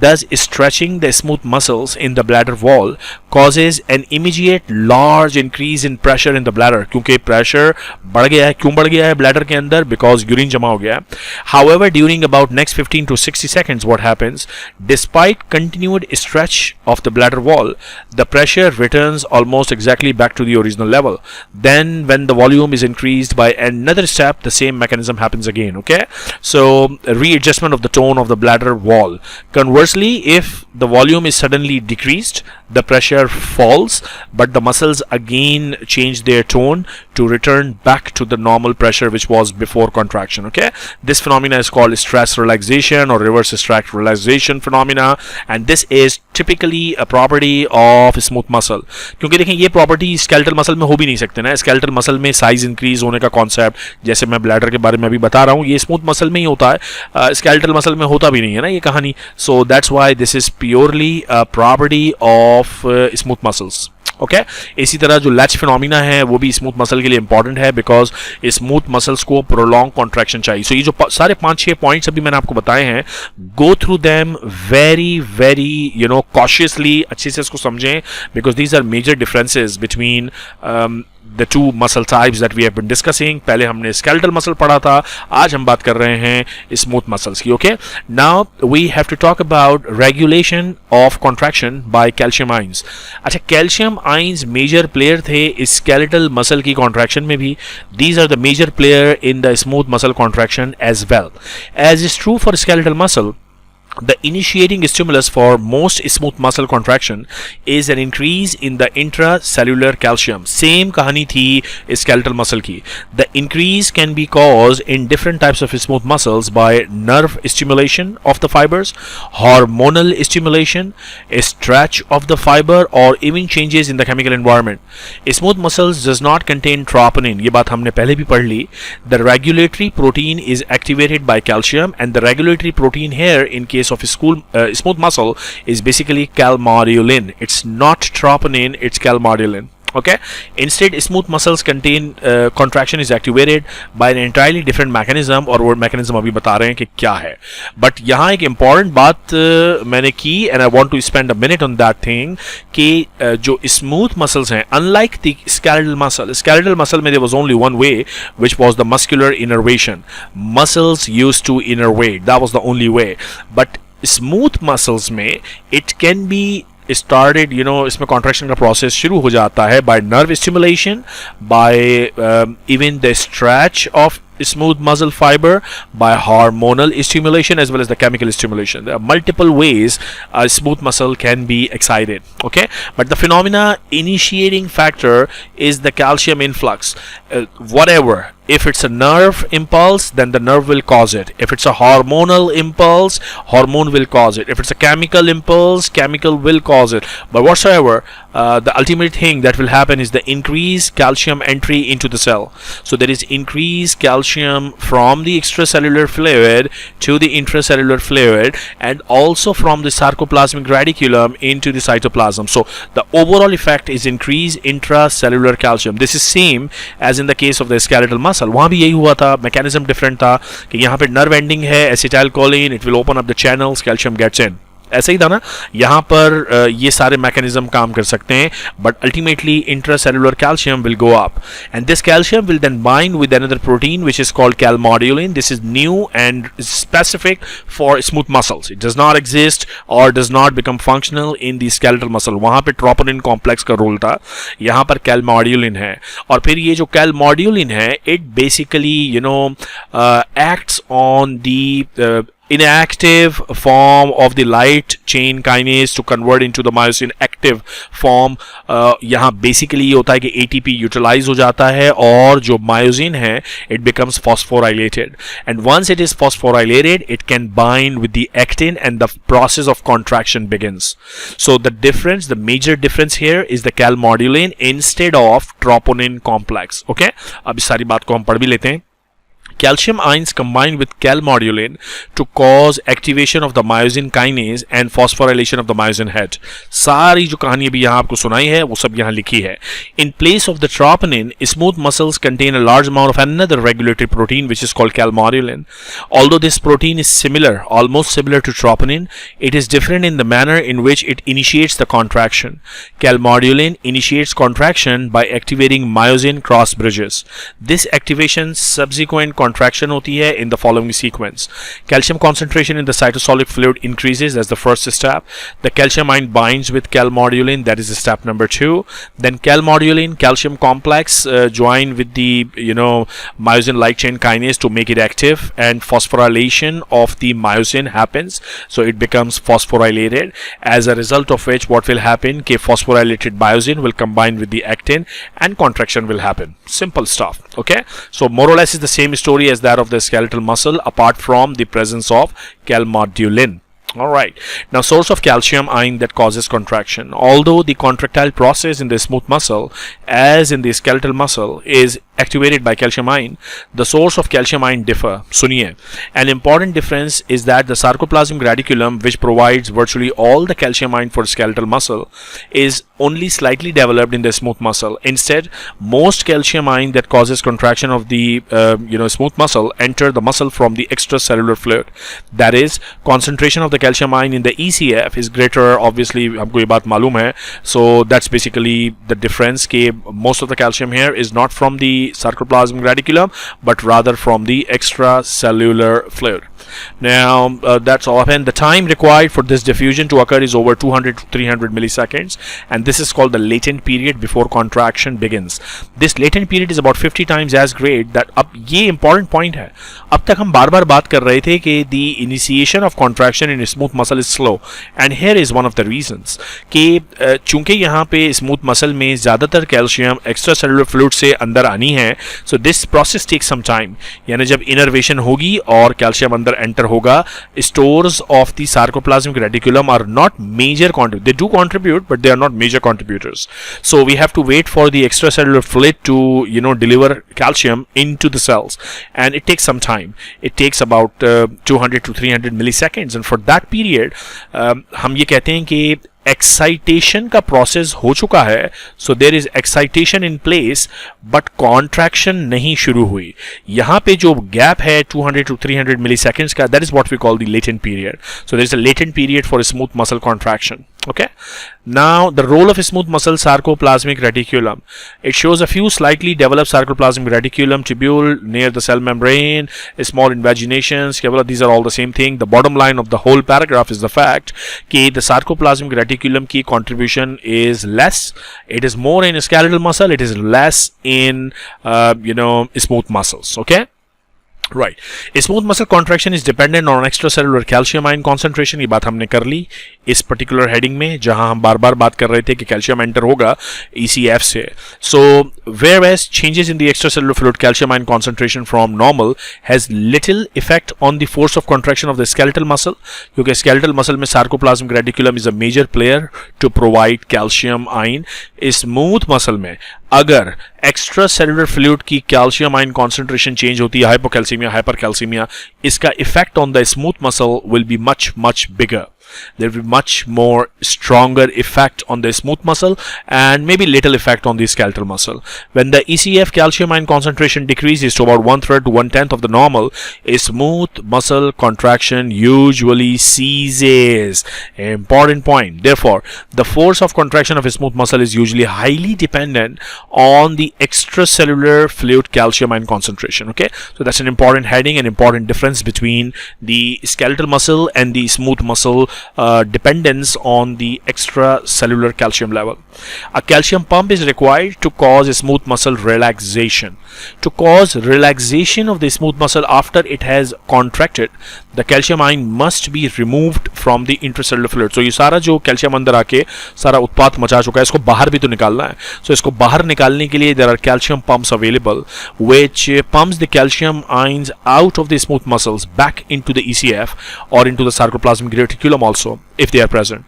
thus stretching the smooth muscles in the bladder wall causes an immediate large increase in pressure in the bladder. क्योंकि pressure बढ़ गया है. क्यों बढ़ गया है bladder के अंदर? Because urine जमा हो गया है. However, during about next 15 to 60 seconds, what happens? Despite continued stretch of the bladder wall, the pressure returns almost exactly back to the original level. Then, when the volume is increased by another step, the same mechanism happens again. Okay, so readjustment of the tone of the bladder wall. Conversely, if the volume is suddenly decreased, the pressure falls, but the muscles again change their tone to return back to the normal pressure which was before contraction. Okay, this phenomena is called stress relaxation or reverse stress relaxation phenomena, and this is typically a property of smooth muscle. क्योंकि देखें ये property skeletal muscle में हो भी नहीं सकते ना. Skeletal muscle में साइज इंक्रीज होने का कॉन्सेप्ट, जैसे मैं ब्लैडर के बारे में अभी बता रहा हूँ, ये स्मूथ मसल में ही होता है, स्केलेटल मसल में होता भी नहीं है ना ये कहानी. So that's why this is purely a property of smooth muscles. Okay, इसी तरह जो लैच फिनोमिना है वो भी स्मूथ मसल के लिए इंपॉर्टेंट है, बिकॉज स्मूथ मसल्स को प्रोलॉन्ग कॉन्ट्रैक्शन चाहिए. सो ये जो सारे 5-6 पॉइंट्स अभी मैंने आपको बताए हैं, go through them very very cautiously, अच्छे से इसको समझें, because these are major differences between the two muscle types that we have been discussing. पहले हमने skeletal muscle पढ़ा था, आज हम बात कर रहे हैं smooth muscles की. Okay, now we have to talk about regulation of contraction by calcium ions. अच्छा, calcium ions major player थे skeletal muscle की contraction में भी. These are the major player in the smooth muscle contraction as well. As is true for skeletal muscle, the initiating stimulus for most smooth muscle contraction is an increase in the intracellular calcium. Same कहानी थी skeletal muscle की. The increase can be caused in different types of smooth muscles by nerve stimulation of the fibers, hormonal stimulation, stretch of the fiber, or even changes in the chemical environment. Smooth muscles does not contain troponin. ये बात हमने पहले भी पढ़ ली. The regulatory protein is activated by calcium, and the regulatory protein here in case of smooth muscle is basically calmodulin. It's not troponin, it's calmodulin. Okay, instead smooth muscles contain contraction is activated by an entirely different mechanism, और वो mechanism अभी बता रहे हैं कि क्या है. But यहाँ एक important बात मैंने की, and I want to spend a minute on that thing, कि जो smooth muscles हैं, unlike the skeletal muscle में there was only one way, which was the muscular innervation. Muscles used to innervate, that was the only way. But smooth muscles में it can be started, इसमें contraction का process शुरू हो जाता है by nerve stimulation, by even the stretch of smooth muscle fiber, by hormonal stimulation as well as the chemical stimulation. There are multiple ways a smooth muscle can be excited. Okay, but the phenomena initiating factor is the calcium influx. Whatever, if it's a nerve impulse, then the nerve will cause it. If it's a hormonal impulse, hormone will cause it. If it's a chemical impulse, chemical will cause it. But whatsoever, the ultimate thing that will happen is the increased calcium entry into the cell. So there is increased calcium from the extracellular fluid to the intracellular fluid, and also from the sarcoplasmic reticulum into the cytoplasm. So the overall effect is increased intracellular calcium. This is same as in the case of the skeletal muscle. वहाँ भी यही हुआ था, mechanism different था कि यहाँ पे nerve ending है, acetylcholine, it will open up the channels, calcium gates in. ऐसा ही था ना, यहाँ पर ये सारे मैकेनिज्म काम कर सकते हैं, but ultimately intracellular calcium will go up, and this calcium will then bind with another protein which is called calmodulin. This is new and specific for smooth muscles. It does not exist or does not become functional in the skeletal muscle. वहाँ पे troponin complex का role था, यहाँ पर calmodulin है. और फिर ये जो calmodulin है, it basically acts on the inactive form of the light chain kinase to convert into the myosin active form. यहाँ basically ये होता है कि ATP utilize हो जाता है और जो myosin है it becomes phosphorylated, and once it is phosphorylated it can bind with the actin and the process of contraction begins. So the major difference here is the calmodulin instead of troponin complex. Okay, अब इस सारी बात को हम पढ़ भी लेते हैं Calcium ions combine with calmodulin to cause activation of the myosin kinase and phosphorylation of the myosin head. सारी जो कहानी अभी यहाँ आपको सुनाई है वो सब यहाँ लिखी है. In place of the troponin, smooth muscles contain a large amount of another regulatory protein which is called calmodulin. Although this protein is similar, almost similar to troponin, it is different in the manner in which it initiates the contraction. Calmodulin initiates contraction by activating myosin cross bridges. This activation subsequent contraction होती है in the following sequence. Calcium concentration in the cytosolic fluid increases as the first step. The calcium ion binds with calmodulin, that is step number 2. Then calmodulin calcium complex join with the myosin light chain kinase to make it active, and phosphorylation of the myosin happens, so it becomes phosphorylated, as a result of which what will happen, phosphorylated myosin will combine with the actin and contraction will happen. Simple stuff. Okay, so more or less is the same story as that of the skeletal muscle apart from the presence of calmodulin. Alright, now source of calcium ion that causes contraction. Although the contractile process in the smooth muscle, as in the skeletal muscle, is activated by calcium ion, the source of calcium ion differ. Suniye, an important difference is that the sarcoplasmic reticulum, which provides virtually all the calcium ion for skeletal muscle, is only slightly developed in the smooth muscle. Instead, most calcium ion that causes contraction of the smooth muscle enter the muscle from the extracellular fluid. That is, concentration of the calcium ion in the ECF is greater. Obviously, हमको ये बात मालूम है. So that's basically the difference. कि most of the calcium here is not from the sarcoplasmic reticulum, but rather from the extracellular fluid. Now that's all. And the time required for this diffusion to occur is over 200 to 300 milliseconds, and this is called the latent period before contraction begins. This latent period is about 50 times as great that. अब ये important point है. अब तक हम बार-बार बात कर रहे थे कि the initiation of contraction in smooth muscle is slow, and here is one of the reasons कि चूंकि यहाँ पे smooth muscle में ज़्यादातर कैल्शियम extracellular fluid से अंदर आनी है, so this process takes some time. यानी जब innervation होगी और कैल्शियम अंदर enter होगा, stores of the sarcoplasmic reticulum are not major contributors. They do contribute, but they are not major contributors. So we have to wait for the extracellular fluid to deliver calcium into the cells, and it takes some time. It takes about 200 to 300 milliseconds, and for that period हम ये कहते हैं कि excitation का process हो चुका है. So there is excitation in place but contraction नहीं शुरू हुई. यहाँ पे जो गैप है 200 to 300 milliseconds का, that is what we call the latent period. So there is a latent period for a smooth muscle contraction. Okay, now the role of a smooth muscle sarcoplasmic reticulum. It shows a few slightly developed sarcoplasmic reticulum tubule near the cell membrane, small invaginations. These are all the same thing. The bottom line of the whole paragraph is the fact that the sarcoplasmic reticulum की contribution is less. It is more in skeletal muscle. It is less in smooth muscles. Okay. Right. Smooth muscle contraction is dependent on extracellular calcium ion concentration. ये बात हमने कर ली इस particular heading में, जहां हम बार बार बात कर रहे थे कि कैल्शियम एंटर होगा ECF से. So whereas changes in the extracellular fluid calcium ion concentration from normal has little effect on the force of contraction of the skeletal muscle, क्योंकि skeletal muscle में sarcoplasmic reticulum is a major player to provide calcium ion. Smooth muscle में अगर extra cellular fluid की calcium ion concentration change होती है, hypocalcaemia, hypercalcaemia, इसका effect on the smooth muscle will be much bigger. There will be much more stronger effect on the smooth muscle and maybe little effect on the skeletal muscle. When the ECF calcium ion concentration decreases to about 1/3 to 1/10 of the normal, a smooth muscle contraction usually ceases. Important point. Therefore, the force of contraction of a smooth muscle is usually highly dependent on the extracellular fluid calcium ion concentration. Okay, so that's an important heading, an important difference between the skeletal muscle and the smooth muscle. Dependence on the extracellular calcium level. A calcium pump is required to cause a smooth muscle relaxation. To cause relaxation of the smooth muscle after it has contracted, the calcium ion must be removed from the intracellular fluid. So ये सारा जो calcium अंदर आके सारा उत्पात मचा चुका है, इसको बाहर भी तो निकालना है. So इसको बाहर निकालने के लिए there are calcium pumps available which pumps the calcium ions out of the smooth muscles back into the ECF or into the sarcoplasmic reticulum also if they are present.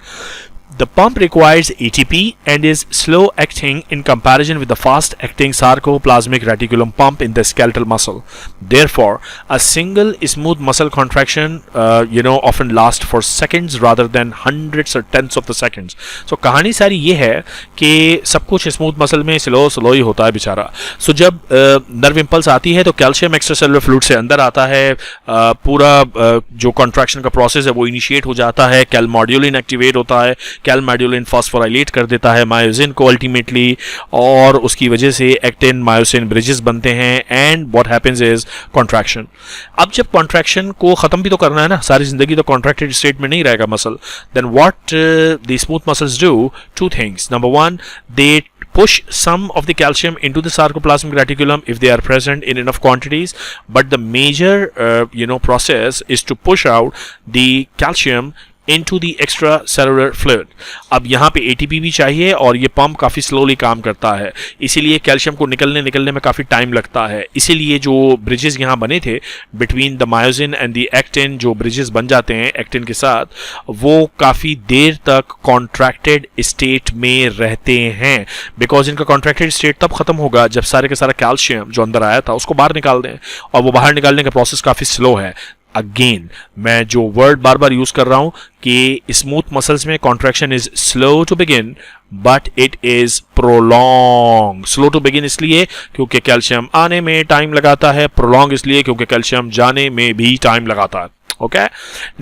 The pump requires ATP and is slow acting in comparison with the fast acting sarcoplasmic reticulum pump in the skeletal muscle. Therefore, a single smooth muscle contraction often lasts for seconds rather than hundreds or tenths of the seconds. So कहानी सारी ये है कि सब कुछ smooth muscle में slow ही होता है बेचारा. सो जब नर्व इंपल्स आती है तो कैल्शियम एक्स्ट्रासेलुलर फ्लूइड से अंदर आता है, पूरा जो कॉन्ट्रैक्शन का प्रोसेस है वो इनिशिएट हो जाता है, कैलमोड्यूलिन एक्टिवेट होता है, कैलमोड्यूलिन फॉस्फोराइलेट कर देता है मायोसिन को अल्टीमेटली, और उसकी वजह से एक्टिन मायोसिन ब्रिजेस बनते हैं and what happens is contraction. अब जब कॉन्ट्रैक्शन को खत्म भी तो करना है ना, सारी जिंदगी तो कॉन्ट्रैक्टेड स्टेट में नहीं रहेगा muscle. Then what the smooth muscles do, two things. Number one, they push some of the calcium into the sarcoplasmic reticulum if they are present in enough quantities, but the major process is to push out the calcium into the extracellular fluid. अब यहाँ पे ATP भी चाहिए और ये pump काफ़ी slowly काम करता है, इसीलिए कैल्शियम को निकलने में काफ़ी टाइम लगता है. इसीलिए जो ब्रिजेस यहाँ बने थे between the myosin and the actin, जो ब्रिजेस बन जाते हैं एक्टिन के साथ, वो काफ़ी देर तक कॉन्ट्रैक्टेड स्टेट में रहते हैं, बिकॉज इनका कॉन्ट्रैक्टेड स्टेट तब खत्म होगा जब सारे के सारा कैल्शियम जो अंदर आया था उसको बाहर निकाल दें, और वो बाहर निकालने का प्रोसेस काफ़ी स्लो है. अगेन मैं जो वर्ड बार बार यूज कर रहा हूं कि स्मूथ मसल्स में contraction is slow to begin but it is prolong. Slow to begin इसलिए क्योंकि कैल्शियम आने में टाइम लगाता है, प्रोलॉन्ग इसलिए क्योंकि कैल्शियम जाने में भी टाइम लगाता है. Okay,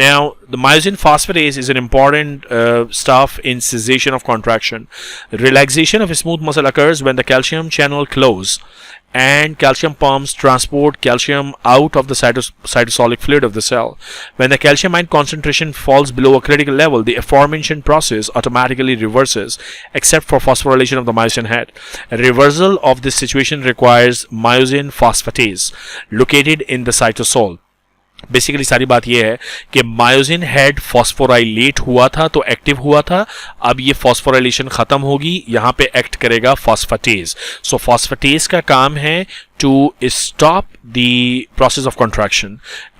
now the myosin phosphatase is an important stuff in cessation of contraction. Relaxation of a smooth muscle occurs when the calcium channel close and calcium pumps transport calcium out of the cytosolic fluid of the cell. When the calcium ion concentration falls below a critical level, the aforementioned process automatically reverses except for phosphorylation of the myosin head. A reversal of this situation requires myosin phosphatase located in the cytosol. Basically सारी बात यह है कि myosin head phosphorylate हुआ था तो active हुआ था, अब ये फॉस्फोराइलेशन खत्म होगी, यहां पे एक्ट करेगा फॉस्फेटेज. सो फॉस्फेटेज का काम है to stop the process of contraction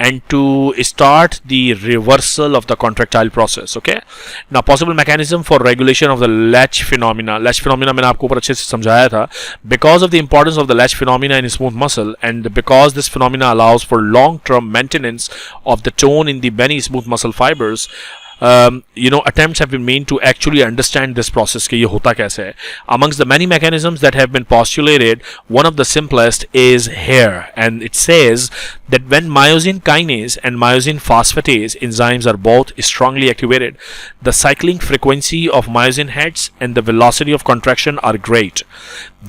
and to start the reversal of the contractile process. Okay, now possible mechanism for regulation of the latch phenomena. Latch phenomena मैंने आपको ऊपर अच्छे से समझाया था. Because of the importance of the latch phenomena in smooth muscle and because this phenomena allows for long term maintenance of the tone in the many smooth muscle fibers, attempts have been made to actually understand this process कि ये होता कैसे है. Amongst the many mechanisms that have been postulated, one of the simplest is here, and it says that when myosin kinase and myosin phosphatase enzymes are both strongly activated, the cycling frequency of myosin heads and the velocity of contraction are great.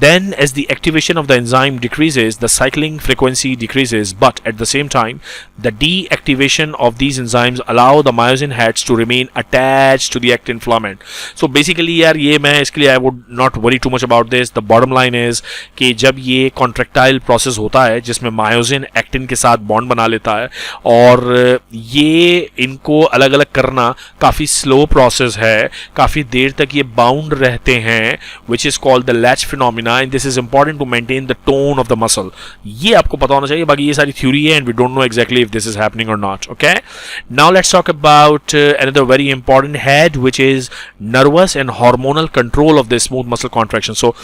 Then, as the activation of the enzyme decreases, the cycling frequency decreases, but at the same time, the deactivation of these enzymes allow the myosin heads to remain attached to the actin filament. So basically यार ये मैं इसके लिए I would not worry too much about this. The bottom line is कि जब ये contractile process होता है जिसमें myosin actin के साथ bond बना लेता है और ये इनको अलग अलग करना काफ़ी slow process है, काफ़ी देर तक ये bound रहते हैं, which is called the latch phenomena, and this is important to maintain the tone of the muscle. ये आपको पता होना चाहिए, बाकी ये सारी theory है and we don't know exactly if this is happening or not. Okay, now let's talk about another very important head, which is nervous and hormonal control of the smooth muscle contraction. So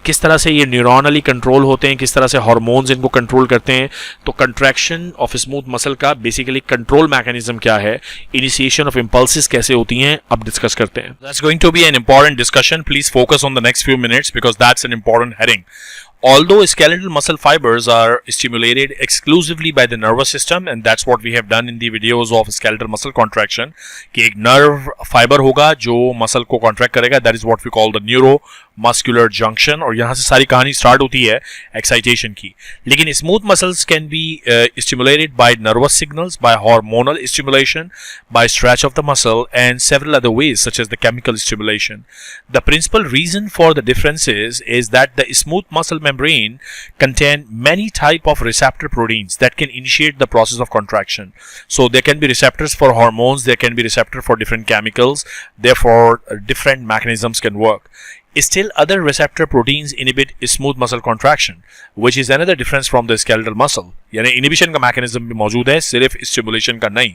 किस तरह से ये न्यूरोनली control होते हैं, किस तरह से hormones इनको कंट्रोल करते हैं. तो कंट्रैक्शन ऑफ स्मूथ मसल का बेसिकली कंट्रोल मैकेनिज्म क्या है, इनिशिएशन ऑफ इंपल्सेस कैसे होती हैं, अब डिस्कस करते हैं. That's going to be an important discussion. Please focus on the next few minutes because that's an important heading. Although skeletal muscle fibers are stimulated exclusively by the nervous system, and that's what we have done in the videos of skeletal muscle contraction, कि एक nerve fiber होगा जो muscle को contract करेगा, that is what we call the neuromuscular junction, और यहाँ से सारी कहानी start होती है excitation की. लेकिन smooth muscles can be stimulated by nervous signals, by hormonal stimulation, by stretch of the muscle, and several other ways such as the chemical stimulation. The principal reason for the differences is that the smooth muscle membrane contain many type of receptor proteins that can initiate the process of contraction. So there can be receptors for hormones, there can be receptor for different chemicals, therefore different mechanisms can work. Still, other receptor proteins inhibit smooth muscle contraction, which is another difference from the skeletal muscle. यानी inhibition का mechanism भी मौजूद है, सिर्फ stimulation का नहीं.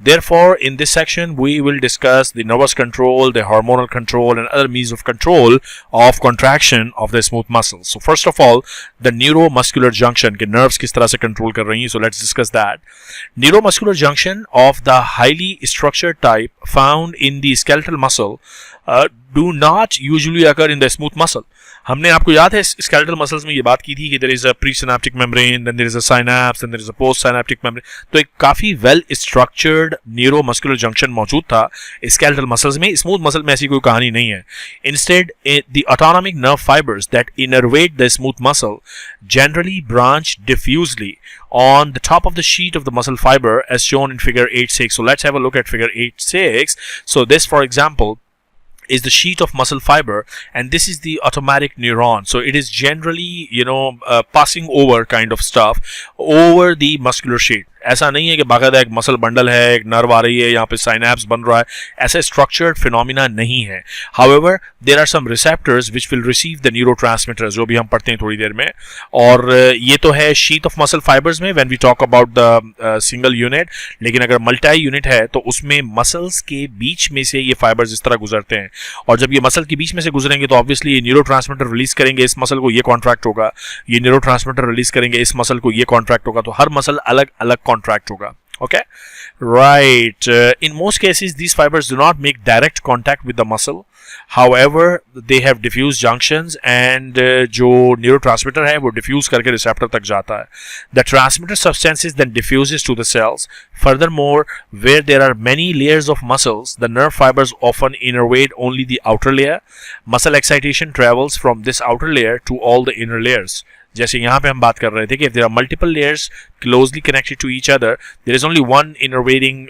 Therefore, in this section, we will discuss the nervous control, the hormonal control, and other means of control of contraction of the smooth muscles. So, first of all, the neuromuscular junction के nerves किस तरह से control कर रही हैं. So, let's discuss that. Neuromuscular junction of the highly structured type found in the skeletal muscle do not usually occur in the smooth muscle. हमने आपको याद है skeletal muscles में ये बात की थी कि there is a presynaptic membrane, then there is a synapse, then there is a postsynaptic membrane. तो एक काफी well structured neuromuscular junction मौजूद था skeletal muscles में. smooth muscle में ऐसी कोई कहानी नहीं है. Instead, the autonomic nerve fibers that innervate the smooth muscle generally branch diffusely on the top of the sheet of the muscle fiber as shown in figure 8.6. So let's have a look at figure 8.6. So this, for example, is the sheet of muscle fiber, and this is the automatic neuron. So it is generally, passing over kind of stuff over the muscular sheet. ऐसा नहीं है कि बाकायदा एक muscle bundle है, एक nerve आ रही है, यहाँ पे साइनैप्स बन रहा है. ऐसा स्ट्रक्चर्ड फिनोमिना नहीं है. However, there are some receptors which will receive the neurotransmitters, जो भी हम पढ़ते हैं थोड़ी देर में. और ये तो है sheath of muscle fibers में when we talk about the single unit. लेकिन अगर मल्टी यूनिट है तो उसमें मसल्स के बीच में से ये फाइबर्स इस तरह गुजरते हैं. और जब ये मसल के बीच में से गुजरेंगे तो ऑब्वियसली ये न्यूरोट्रांसमीटर रिलीज करेंगे, इस मसल को ये कॉन्ट्रैक्ट होगा. ये न्यूरोट्रांसमीटर रिलीज करेंगे, इस मसल को ये कॉन्ट्रैक्ट होगा. तो हर मसल अलग अलग contract होगा. Okay, right. In most cases, these fibers do not make direct contact with the muscle. However, they have diffuse junctions, and जो neurotransmitter है वो diffuse करके receptor तक जाता है. The transmitter substances then diffuses to the cells. Furthermore, where there are many layers of muscles, the nerve fibers often innervate only the outer layer. Muscle excitation travels from this outer layer to all the inner layers. जैसे यहाँ पे हम बात कर रहे थे कि if there are multiple layers closely connected to each other, there is only one innervating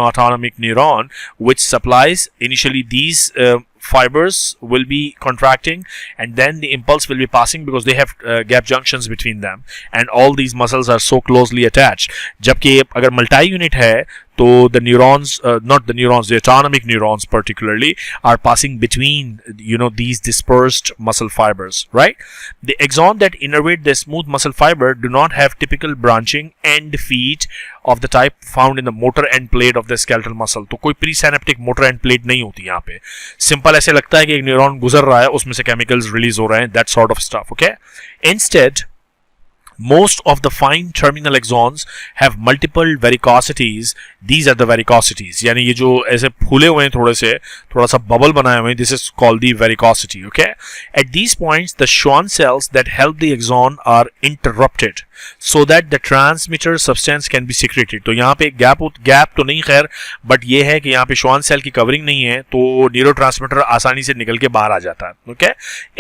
autonomic neuron which supplies initially these fibers will be contracting, and then the impulse will be passing because they have gap junctions between them, and all these muscles are so closely attached. जबकि अगर multi unit है तो the neurons, not the neurons, the autonomic neurons particularly, are passing between these dispersed muscle fibers, right? The axon that innervate the smooth muscle fiber do not have typical branching end feet of the type found in the motor end plate of the skeletal muscle. तो कोई presynaptic motor end plate नहीं होती यहाँ पे. Simple ऐसे लगता है कि एक न्यूरॉन गुजर रहा है, उसमें से chemicals release हो रहे हैं, that sort of stuff. Okay. Instead, most of the fine terminal axons have multiple varicosities. These are the varicosities. यानी ये जो ऐसे फूले हुए हैं थोड़ा सा bubble बनाए हुए हैं, this is called the varicosity. Okay. At these points, the Schwann cells that help the axon are interrupted so that the transmitter substance can be secreted. तो यहाँ पे गैप तो नहीं खैर, बट ये है कि यहाँ पे Schwann cell की कवरिंग नहीं है, तो न्यूरोट्रांसमीटर आसानी से निकल के बाहर आ जाता है. Okay.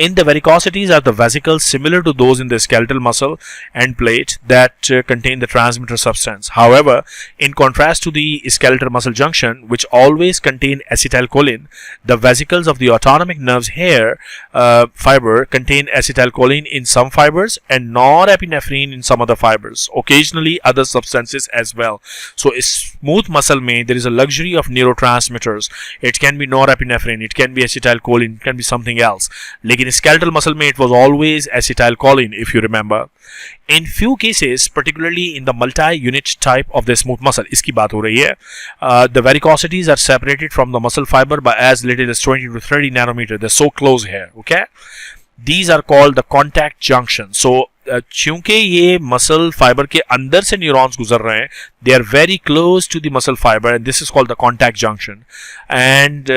In the varicosities are the vesicles similar to those in the skeletal muscle end plate that contain the transmitter substance. However, in contrast to the skeletal muscle junction, which always contain acetylcholine, the vesicles of the autonomic nerves hair fiber contain acetylcholine in some fibers and norepinephrine in some other fibers, occasionally other substances as well. So smooth muscle में there is a luxury of neurotransmitters. It can be norepinephrine, it can be acetylcholine, it can be something else. लेकिन skeletal muscle में it was always acetylcholine, if you remember. In few cases, particularly in the multi-unit type of the smooth muscle, इसकी बात हो रही है, the varicosities are separated from the muscle fiber by as little as 20 to 30 nanometer. They're so close here. Okay, these are called the contact junction. So चूंकि ये muscle fibre के अंदर से न्यूरॉन्स गुजर रहे हैं, they are very close to the muscle fiber, and this is called the contact junction. And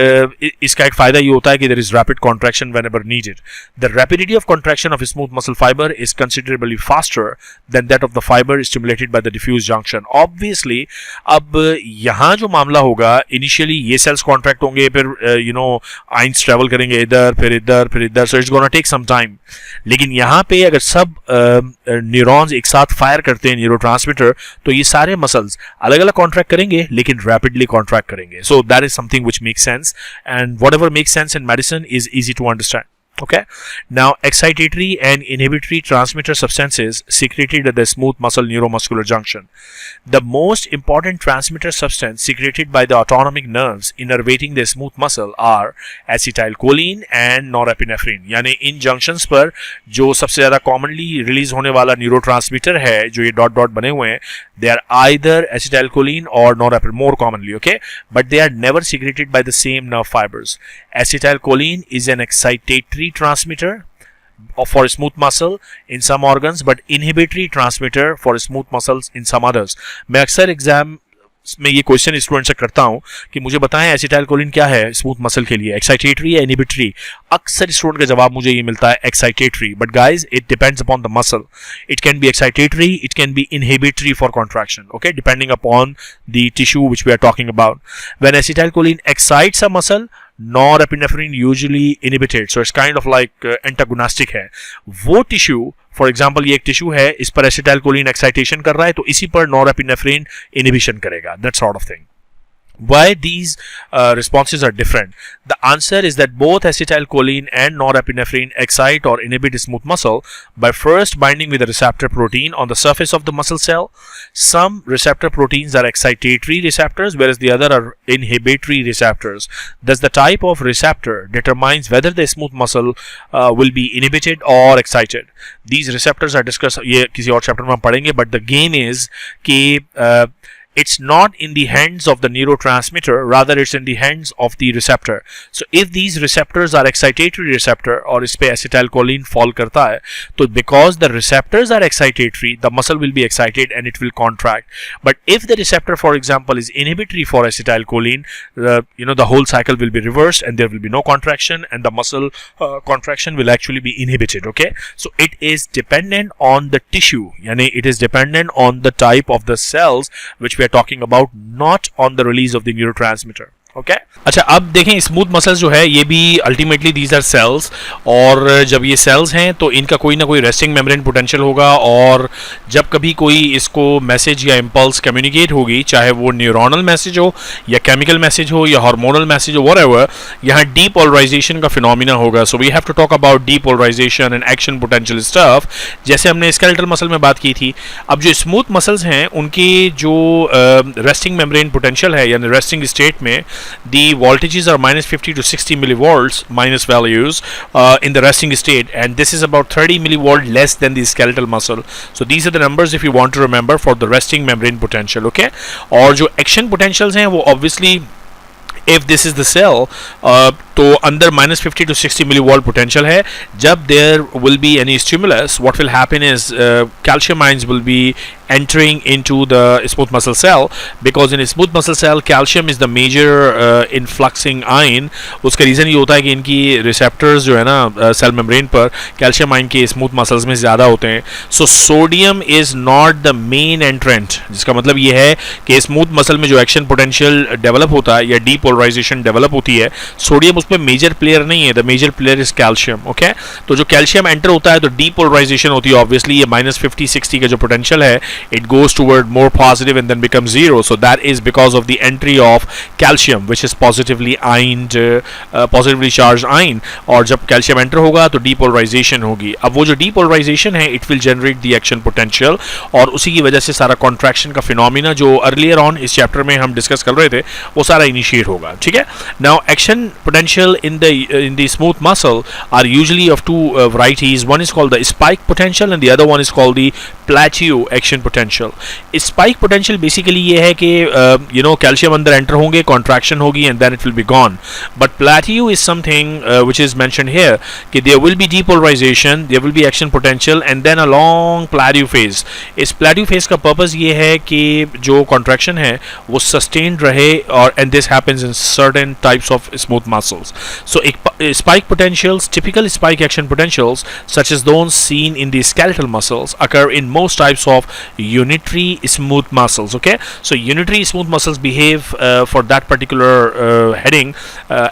इसका एक फायदा ये होता है कि there is rapid contraction whenever needed. The rapidity of contraction of a smooth muscle fiber is considerably faster than that of the fiber stimulated by the diffuse junction. Obviously, अब यहाँ जो मामला होगा, initially ये cells contract होंगे, फिर ions travel करेंगे इधर, फिर इधर, फिर इधर, so it's gonna take some time. लेकिन यहाँ पे अगर सब न्यूरॉन्स एक साथ फायर करते हैं न्यूरोट्रांसमीटर, तो ये सारे मसल्स अलग अलग कॉन्ट्रैक्ट करेंगे लेकिन रैपिडली कॉन्ट्रैक्ट करेंगे. So that is something which makes sense, and whatever makes sense in medicine is easy to understand. Okay, now excitatory and inhibitory transmitter substances secreted at the smooth muscle neuromuscular junction. The most important transmitter substance secreted by the autonomic nerves innervating the smooth muscle are acetylcholine and norepinephrine. यानी इन junctions पर जो सबसे ज़्यादा commonly release होने वाला neurotransmitter है जो ये डॉट डॉट बने हुए हैं, they are either acetylcholine or norepinephrine more commonly, okay, but they are never secreted by the same nerve fibers. Acetylcholine is an excitatory transmitter for smooth muscle in some organs but inhibitory transmitter for smooth muscles in some others. मैं अक्सर exam में ये question student से करता हूं कि मुझे बताएं एसिटाइलकोलिन क्या है स्मूथ मसल के लिए, एक्साइटेटरी या इनहिबिटरी. अक्सर स्टूडेंट का जवाब मुझे ये मिलता है excitatory, but guys it depends upon the muscle. It can be excitatory, it can be inhibitory for contraction, okay, depending upon the tissue which we are talking about. When acetylcholine excites a muscle, norepinephrine usually inhibited, so it's kind of like antagonistic है. वो tissue, for example ये एक tissue है, इस पर acetylcholine excitation कर रहा है तो इसी पर नॉरएपिनेफ्रिन इनहिबिशन करेगा. That sort of thing. Why these responses are different? The answer is that both acetylcholine and norepinephrine excite or inhibit smooth muscle by first binding with the receptor protein on the surface of the muscle cell. Some receptor proteins are excitatory receptors, whereas the other are inhibitory receptors. Thus, the type of receptor determines whether the smooth muscle will be inhibited or excited. These receptors are discussed. ये किसी और chapter में हम पढ़ेंगे, but the game is कि it's not in the hands of the neurotransmitter, rather it's in the hands of the receptor. So if these receptors are excitatory receptor और इस पे acetylcholine fall करता है तो because the receptors are excitatory, the muscle will be excited and it will contract. But if the receptor, for example, is inhibitory for acetylcholine, the whole cycle will be reversed and there will be no contraction and the muscle contraction will actually be inhibited. Okay, so it is dependent on the tissue, यानी it is dependent on the type of the cells which we are talking about, not on the release of the neurotransmitter. Okay अच्छा, अब देखें smooth muscles जो है ये भी ultimately these are sales, और जब ये सेल्स हैं तो इनका कोई ना कोई रेस्टिंग मेम्ब्रेन पोटेंशियल होगा, और जब कभी कोई इसको मैसेज या इम्पल्स कम्युनिकेट होगी, चाहे वो न्यूरोनल मैसेज हो या केमिकल मैसेज हो या हार्मोनल मैसेज हो, व्हाटएवर, यहाँ डीपोलराइजेशन का फिनोमिना होगा. So we have to talk about depolarisation and action potential stuff, जैसे हमने स्केलेटल मसल में बात की थी. अब जो स्मूथ मसल्स हैं उनकी जो रेस्टिंग मेम्ब्रेन पोटेंशियल है यानी रेस्टिंग स्टेट में, the voltages are minus 50 to 60 millivolts minus values in the resting state, and this is about 30 millivolt less than the skeletal muscle. So these are the numbers if you want to remember for the resting membrane potential. Okay, और जो action potentials हैं वो obviously if this is the cell तो अंदर minus 50 to 60 millivolt potential है. जब there will be any stimulus, what will happen is calcium ions will be entering into the smooth muscle cell, because in a smooth muscle cell calcium is the major influxing ion. उसका reason ये होता है कि इनकी receptors जो है ना cell membrane पर कैल्शियम आयन के स्मूथ मसल्स में ज़्यादा होते हैं. So sodium is not the main एंट्रेंट, जिसका मतलब ये है कि स्मूथ मसल में जो एक्शन पोटेंशियल डेवलप होता है या डीपोलराइजेशन डेवलप होती है, सोडियम उसमें मेजर प्लेयर नहीं है. The major player is calcium. Okay, तो जो कैल्शियम एंटर होता है तो डीपोलराइजेशन होती है. ऑब्वियसली ये minus 50-60 का जो पोटेंशियल है, it goes toward more positive and then becomes zero. So that is because of the entry of calcium, which is positively ioned, positively charged ion. और जब calcium enter होगा तो depolarization होगी. अब वो जो depolarization है, it will generate the action potential, और उसी की वजह से सारा contraction का phenomena जो earlier on इस chapter में हम discuss कर रहे थे वो सारा initiate होगा. ठीक है. Now action potential in the smooth muscle are usually of two varieties. One is called the spike potential and the other one is called the plateau action potential. Spike potential basically ये है कि calcium अंदर enter होंगे, contraction होगी and then it will be gone. But plateau is something which is mentioned here कि there will be depolarization, there will be action potential and then a long plateau phase. इस plateau phase का purpose ये है कि जो contraction है वो sustained रहे, और and this happens in certain types of smooth muscles. So spike potentials, typical spike action potentials such as those seen in the skeletal muscles occur in most types of unitary smooth muscles. Okay, so unitary smooth muscles behave for that particular heading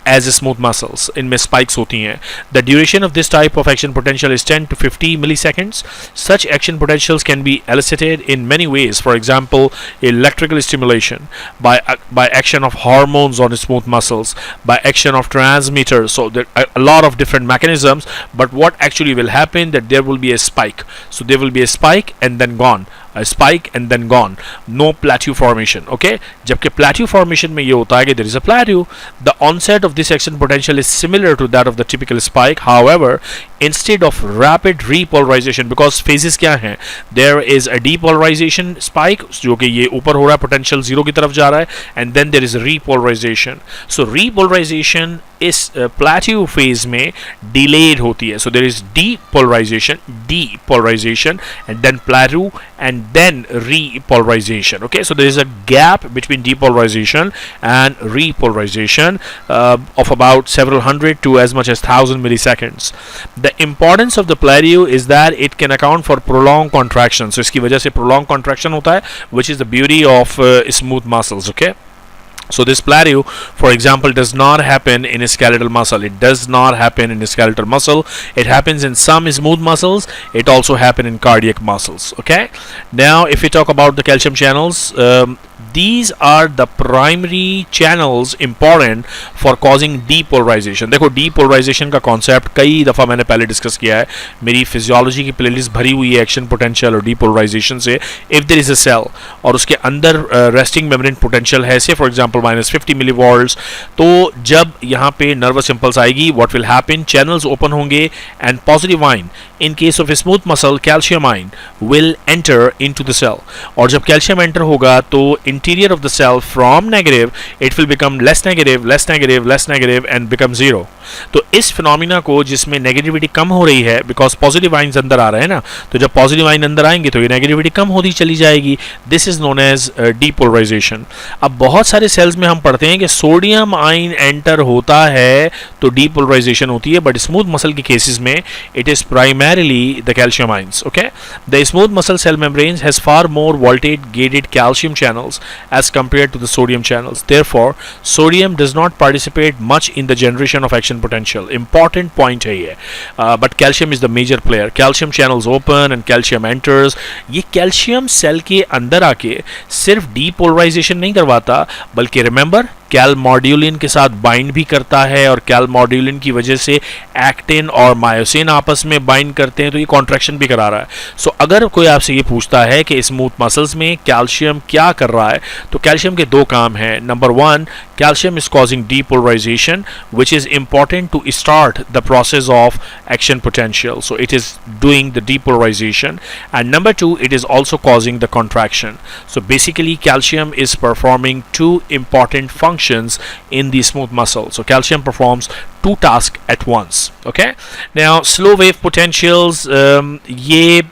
as smooth muscles. इनमें spikes होती हैं. The duration of this type of action potential is 10 to 50 milliseconds. Such action potentials can be elicited in many ways. For example, electrical stimulation, by action of hormones on smooth muscles, by action of neurotransmitter. So there are a lot of different mechanisms, but what actually will happen that there will be a spike. So there will be a spike and then gone, a spike and then gone, no plateau formation. Okay, जबकि plateau formation में ये होता है कि there is a plateau. The onset of this action potential is similar to that of the typical spike. However, instead of rapid repolarization, because phases क्या हैं, there is a depolarization spike जो कि ये ऊपर हो रहा है, potential zero की तरफ जा रहा है, and then there is a repolarization. So repolarization इस plateau phase में delayed होती है. So there is depolarization and then plateau and then repolarization. Okay, so there is a gap between depolarization and repolarization of about several hundred to as much as 1000 milliseconds. The importance of the plateau is that it can account for prolonged contraction. So इसकी वजह से prolonged contraction होता है, which is the beauty of smooth muscles. Okay, so this plateau, for example, does not happen in a skeletal muscle. It does not happen in a skeletal muscle. It happens in some smooth muscles. It also happens in cardiac muscles. Okay, now if we talk about the calcium channels, these are the primary channels important for causing depolarization. देखो depolarization का concept कई दफ़ा मैंने पहले discuss किया है. मेरी physiology की प्लेलिस्ट भरी हुई है एक्शन पोटेंशियल और depolarization से. If there is a cell और उसके अंदर resting membrane potential है, say for example -50 millivolts, तो जब यहाँ पे nervous impulse आएगी, what will happen? Channels open होंगे and positive ion, in case of a smooth muscle, calcium ion will enter into the cell. और जब calcium enter होगा तो interior of the cell from negative it will become less negative and become zero. तो इस phenomena को जिसमें negativity कम हो रही है, बिकॉज पॉजिटिव आइंस अंदर आ रहे हैं ना, तो जब पॉजिटिव आइन अंदर आएंगे तो ये नेगेटिविटी कम होती चली जाएगी. This is known as depolarization. अब बहुत सारे सेल्स में हम पढ़ते हैं कि सोडियम आइन एंटर होता है तो डीपोलराइजेशन होती है, बट स्मूथ मसल के केसेस में it is primarily the calcium ions. Okay, the smooth muscle cell membranes has far more voltage gated calcium channels as compared to the sodium channels. Therefore, sodium does not participate much in the generation of action potential. Important point है ये. But calcium is the major player. Calcium channels open and calcium enters. ये calcium cell के अंदर आके सिर्फ depolarization नहीं करवाता, बल्कि remember कैलमॉड्यूलिन के साथ बाइंड भी करता है, और कैलमॉड्यूलिन की वजह से एक्टिन और मायोसिन आपस में बाइंड करते हैं, तो ये कॉन्ट्रैक्शन भी करा रहा है. सो अगर कोई आपसे ये पूछता है कि स्मूथ मसल्स में कैल्शियम क्या कर रहा है, तो कैल्शियम के दो काम हैं. Number one, calcium is causing depolarization, which is important to start the process of action potential. So it is doing the depolarization. And number two, it is also causing the contraction. So basically calcium is performing two important functions in the smooth muscle. So calcium performs two tasks at once. Okay, now slow wave potentials, ये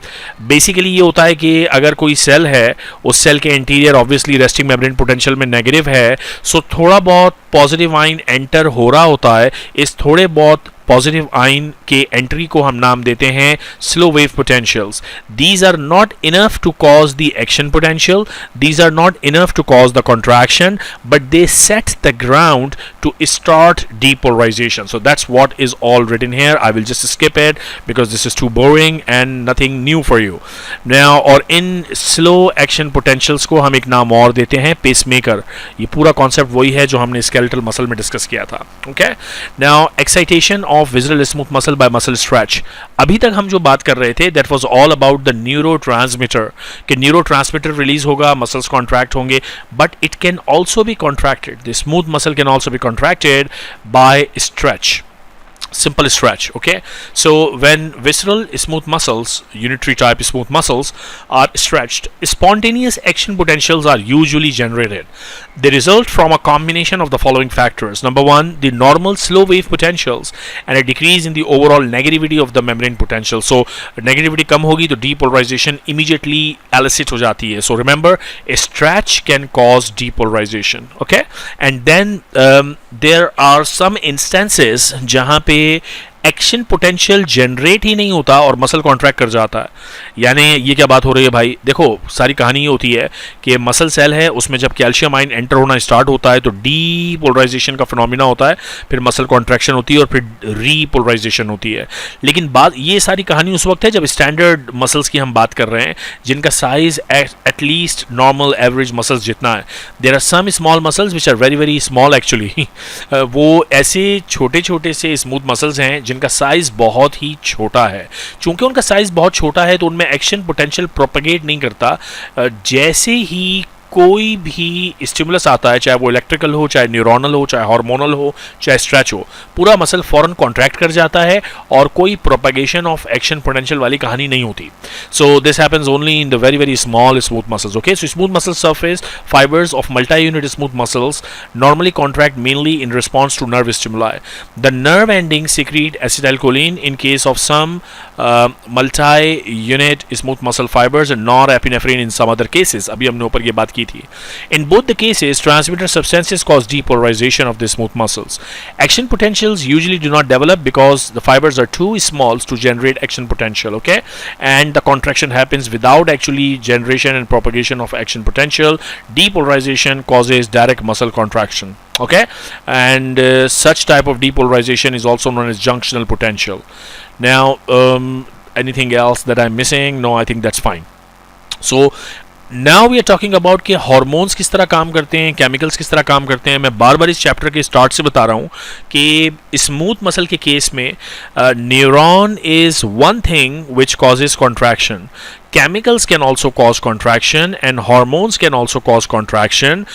basically ये होता है कि अगर कोई cell है, उस cell के interior obviously resting membrane potential में नेगेटिव है, सो थोड़ा बहुत पॉजिटिव आइन एंटर हो रहा होता है. इस थोड़े बहुत पॉजिटिव आइन के एंट्री को हम नाम देते हैं slow wave potentials. These are not enough to cause the action potential, these are not enough to cause the contraction, but they set the ground to start depolarization. So that's what is all written here. I will just skip it because this is too boring and nothing new for you. Now, और इन slow action potentials को हम एक नाम और देते हैं pacemaker. ये पूरा concept वही है जो हमने skeletal muscle में discuss किया था. Okay? Now, excitation of visceral smooth muscle by muscle stretch. अभी तक हम जो बात कर रहे थे that was all about the neurotransmitter. कि neurotransmitter release होगा, muscles contract होंगे, but it can also be contracted. The smooth muscle can also be contracted by stretch, simple stretch. Okay, so when visceral smooth muscles, unitary type smooth muscles, are stretched, spontaneous action potentials are usually generated. They result from a combination of the following factors. Number one, the normal slow wave potentials and a decrease in the overall negativity of the membrane potential. So negativity कम होगी तो depolarization immediately elicit हो जाती है. So remember, a stretch can cause depolarization. Okay, and then there are some instances जहाँ पे action potential generate ही नहीं होता और मसल कॉन्ट्रैक्ट कर जाता है। यानी ये क्या बात हो रही है भाई, देखो सारी कहानी ये होती है कि मसल सेल है, उसमें जब कैल्शियम आयन एंटर होना स्टार्ट होता है तो डीपोलराइजेशन का फिनोमिना होता है, फिर मसल कॉन्ट्रैक्शन होती है और फिर रीपोलराइजेशन होती है। लेकिन बात ये सारी कहानी उस वक्त है जब स्टैंडर्ड मसल्स की हम बात कर रहे हैं जिनका size at least normal average muscles जितना है। There are some small muscles which are very very small actually वो ऐसे छोटे छोटे से स्मूथ मसल्स हैं जिनका साइज बहुत ही छोटा है। चूंकि उनका साइज बहुत छोटा है तो उनमें एक्शन पोटेंशियल प्रोपेगेट नहीं करता। जैसे ही कोई भी स्टिमुलस आता है, चाहे वो इलेक्ट्रिकल हो, चाहे न्यूरोनल हो, चाहे हार्मोनल हो, चाहे स्ट्रेच हो, पूरा मसल फौरन कॉन्ट्रैक्ट कर जाता है और कोई प्रोपेगेशन ऑफ एक्शन पोटेंशियल वाली कहानी नहीं होती। So this happens only in the very very small smooth muscles. Okay, so smooth muscle surface fibers of multi-unit smooth muscles normally contract mainly in response to nerve stimuli. The nerve endings secrete acetylcholine in case of some multi-unit smooth muscle fibers and norepinephrine in some other cases. अभी हमने ऊपर ये बात की थी। In both the cases, transmitter substances cause depolarization of the smooth muscles. Action potentials usually do not develop because the fibers are too small to generate action potential. Okay, and the contraction happens without actually generation and propagation of action potential. Depolarization causes direct muscle contraction. Okay, and such type of depolarization is also known as junctional potential. Now, anything else that I'm missing? No, I think that's fine. So now we are talking about कि hormones किस तरह काम करते हैं, chemicals किस तरह काम करते हैं। मैं बार बार इस चैप्टर के स्टार्ट से बता रहा हूँ कि स्मूथ मसल के केस में neuron is one thing which causes contraction, chemicals can also cause contraction and hormones can also cause contraction.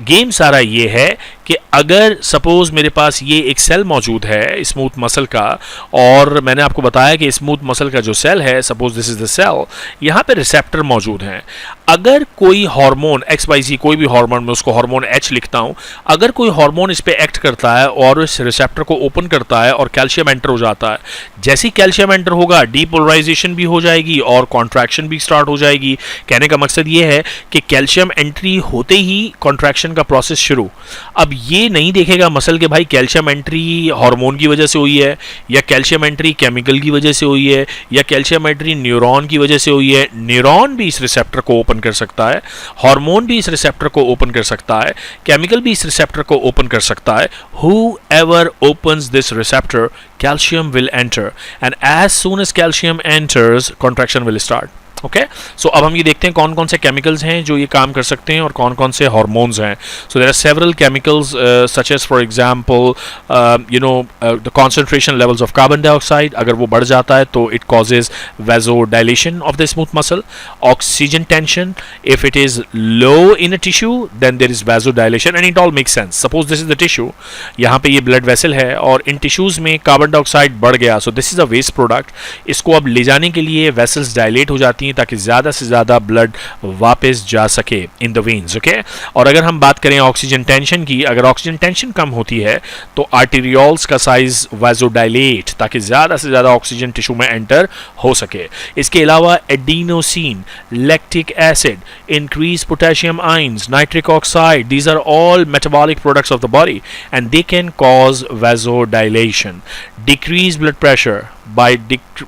Game सारा ये है कि अगर सपोज मेरे पास ये एक सेल मौजूद है स्मूथ मसल का और मैंने आपको बताया कि स्मूथ मसल का जो सेल है, suppose this is the cell, यहाँ पे रिसेप्टर मौजूद हैं। अगर कोई हार्मोन XYZ, कोई भी हार्मोन, मैं उसको हार्मोन H लिखता हूँ, अगर कोई हार्मोन इस पे एक्ट करता है और इस रिसेप्टर को ओपन करता है और कैल्शियम एंटर हो जाता है, जैसे ही कैल्शियम एंटर होगा डीपोलराइजेशन भी हो जाएगी और कॉन्ट्रैक्शन भी स्टार्ट हो जाएगी। कहने का मकसद ये है कि कैल्शियम एंट्री होते ही कॉन्ट्रैक्शन का प्रोसेस शुरू। अब ये नहीं देखेगा मसल के भाई कैल्शियम एंट्री हार्मोन की वजह से हुई है या कैल्शियम एंट्री केमिकल की वजह से हुई है या कैल्शियम एंट्री न्यूरॉन की वजह से हुई है। न्यूरॉन भी इस रिसेप्टर को ओपन कर सकता है, हार्मोन भी इस रिसेप्टर को ओपन कर सकता है, केमिकल भी इस रिसेप्टर को ओपन कर सकता है। Whoever opens this receptor, calcium will enter, and as soon as calcium enters, contraction will start. Okay, so अब हम ये देखते हैं कौन कौन से केमिकल्स हैं जो ये काम कर सकते हैं और कौन कौन से हार्मोन्स हैं। So there are several chemicals such as for example the concentration levels of carbon dioxide, अगर वो बढ़ जाता है तो it causes vasodilation of the smooth muscle. Oxygen tension, if it is low in a tissue then there is vasodilation and it all make sense. Suppose this is the tissue, यहाँ पे ये blood vessel है और इन tissues में carbon dioxide बढ़ गया, so this is a waste product. इसको अब ले जाने के लिए वेसल्स डायलेट हो जाती हैं ताकि ज़्यादा से ज़्यादा ब्लड वापस जा सके इन द वेन्स। ओके, और अगर हम बात करें ऑक्सीजन टेंशन की, अगर ऑक्सीजन टेंशन कम होती है तो आर्टेरियोल्स का साइज वाजोडाइलेट ताकि ज़्यादा से ज़्यादा ऑक्सीजन टिश्यू में एंटर हो सके। इसके अलावा adenosine, lactic acid, increase potassium ions, nitric oxide, these are all metabolic products of the body and they can cause vasodilation. Decreased blood pressure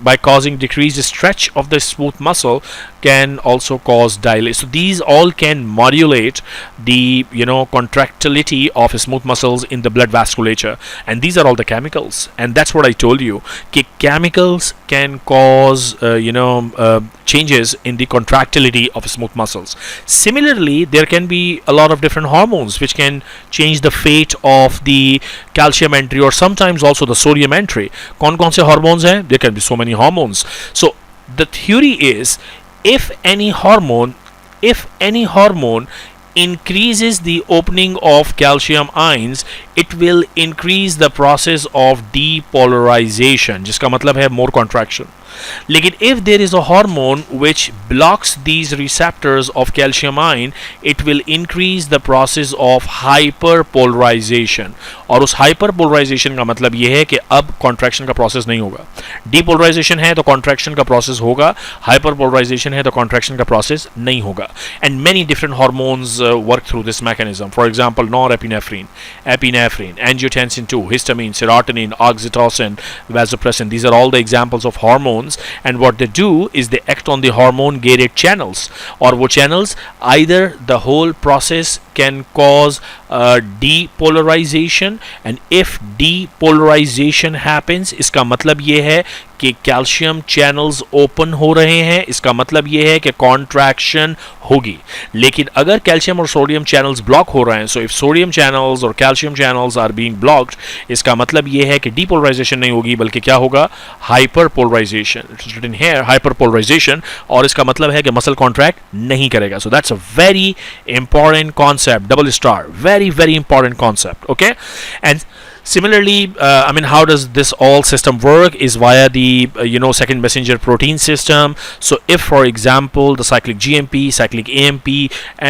by causing decreased stretch of the smooth muscle can also cause dilation. So these all can modulate the contractility of smooth muscles in the blood vasculature, and these are all the chemicals, and that's what I told you कि chemicals can cause changes in the contractility of smooth muscles. Similarly, there can be a lot of different hormones which can change the fate of the calcium entry or sometimes also the sodium entry. कौन कौन से hormones हैं? There can be so many hormones. So the theory is if any hormone increases the opening of calcium ions, it will increase the process of depolarization, जिसका मतलब है more contraction. लेकिन if there is a hormone which blocks these receptors of calcium ion, it will increase the process of hyperpolarization. और उस hyperpolarization का मतलब ये है कि अब contraction का process नहीं होगा. Depolarization है तो contraction का process होगा, hyperpolarization है तो contraction का process नहीं होगा. And many different hormones work through this mechanism. For example, norepinephrine, epinephrine, angiotensin 2, histamine, serotonin, oxytocin, vasopressin. These are all the examples of hormones, and what they do is they act on the hormone gated channels, और वो channels either the whole process can cause depolarization, and if depolarization happens, इसका मतलब ये है कि calcium channels open हो रहे हैं, इसका मतलब ये है कि कॉन्ट्रैक्शन होगी. लेकिन अगर कैल्शियम और सोडियम चैनल्स ब्लॉक हो रहे हैं, सो इफ सोडियम चैनल्स और calcium channels are being blocked, इसका मतलब ये है कि डीपोलराइजेशन नहीं होगी बल्कि क्या होगा, hyperpolarization. It's written here hyperpolarization, और इसका मतलब है कि मसल कॉन्ट्रैक्ट नहीं करेगा. So that's a very important concept, double star, very very important concept. Okay, and similarly, I mean, how does this all system work is via the second messenger protein system. So if for example the cyclic GMP, cyclic AMP,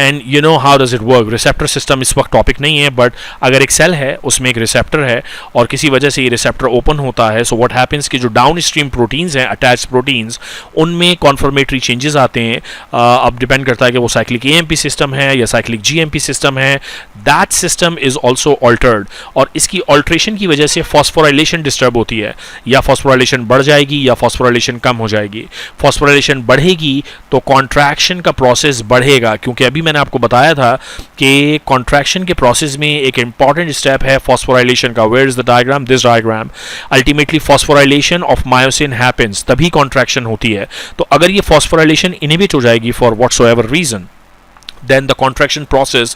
and how does it work, receptor system इस वक्त topic नहीं है, but अगर एक cell है उसमें एक receptor है और किसी वजह से ये रिसेप्टर ओपन होता है, सो व्हाट हैपेंस कि जो डाउन स्ट्रीम प्रोटीन्स हैं, अटैच प्रोटीन्स, उनमें कॉन्फर्मेटरी चेंजेस आते हैं. अब डिपेंड करता है कि वो साइक्लिक AMP सिस्टम है या साइक्लिक GMP सिस्टम है. That system is also altered, और इसकी ऑल्ट्रेशन की वजह से फॉस्फोराइलेशन डिस्टर्ब होती है, या फॉस्फोराइलेशन बढ़ जाएगी या फॉस्फोराइलेशन कम हो जाएगी. फॉस्फोराइलेशन बढ़ेगी तो कॉन्ट्रैक्शन का प्रोसेस बढ़ेगा, क्योंकि अभी मैंने आपको बताया था कि कॉन्ट्रैक्शन के प्रोसेस में एक इंपॉर्टेंट स्टेप है फॉस्फोराइलेशन का. Where is the diagram, this diagram. Ultimately phosphorylation of myosin happens, तभी कॉन्ट्रैक्शन होती है. तो अगर ये फॉस्फोराइलेशन इनहिबिट हो जाएगी for whatsoever reason, then the contraction process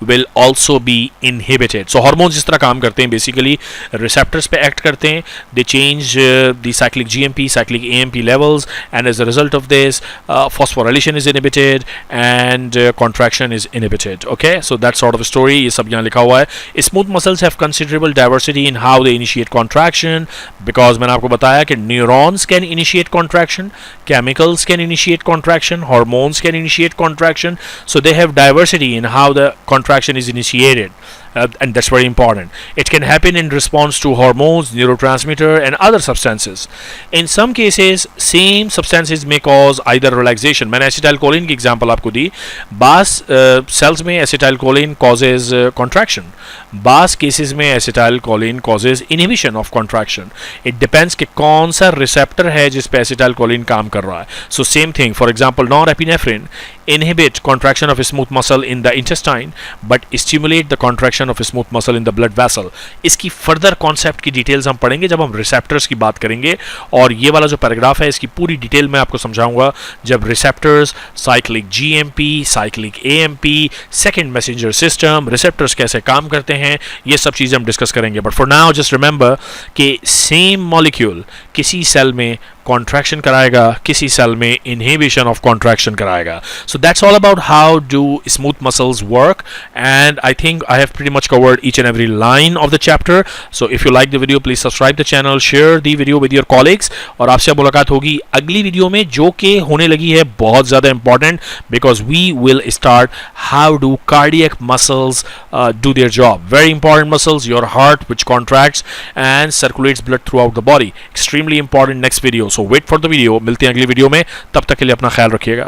will also be inhibited. So hormones इस तरह काम करते हैं, basically receptors पे act करते हैं, they change the cyclic GMP, cyclic AMP levels, and as a result of this phosphorylation is inhibited and contraction is inhibited. Okay, so that sort of a story, ये सब यहाँ लिखा हुआ है. Smooth muscles have considerable diversity in how they initiate contraction, because मैंने आपको बताया कि neurons can initiate contraction, chemicals can initiate contraction, hormones can initiate contraction, so they have diversity in how the contraction is initiated. And that's very important. It can happen in response to hormones, neurotransmitter, and other substances. In some cases, same substances may cause either relaxation. मैंने acetylcholine की example आपको दी. बास cells में acetylcholine causes contraction. बास cases में acetylcholine causes inhibition of contraction. It depends कि कौन सा receptor है जिस पे acetylcholine काम कर रहा है. So same thing. For example, norepinephrine inhibit contraction of smooth muscle in the intestine, but stimulate the contraction of smooth muscle in the blood vessel. इसकी फर्दर कॉन्सेप्ट की डिटेल्स हम पढ़ेंगे जब हम रिसेप्टर्स की बात करेंगे, और ये वाला जो पैराग्राफ है इसकी पूरी डिटेल मैं आपको समझाऊंगा जब receptors, cyclic GMP, cyclic AMP, second messenger system, receptors कैसे काम करते हैं, ये सब चीज़ें हम डिस्कस करेंगे. But for now just remember कि सेम मॉलिक्यूल किसी सेल में कॉन्ट्रैक्शन कराएगा, किसी सेल में इनहिबिशन ऑफ कॉन्ट्रैक्शन कराएगा. So that's all about how do smooth muscles work, and I think I have pretty much covered each and every line of the chapter. So if you like the video, please subscribe the channel, share the video with your colleagues, और आपसे मुलाकात होगी अगली video में जो कि होने लगी है बहुत ज़्यादा important, because we will start how do cardiac muscles do their job. Very important muscles, your heart which contracts and circulates blood throughout the body. Extremely important next video. So wait for the video. मिलते हैं अगली video में, तब तक के लिए अपना ख्याल रखिएगा.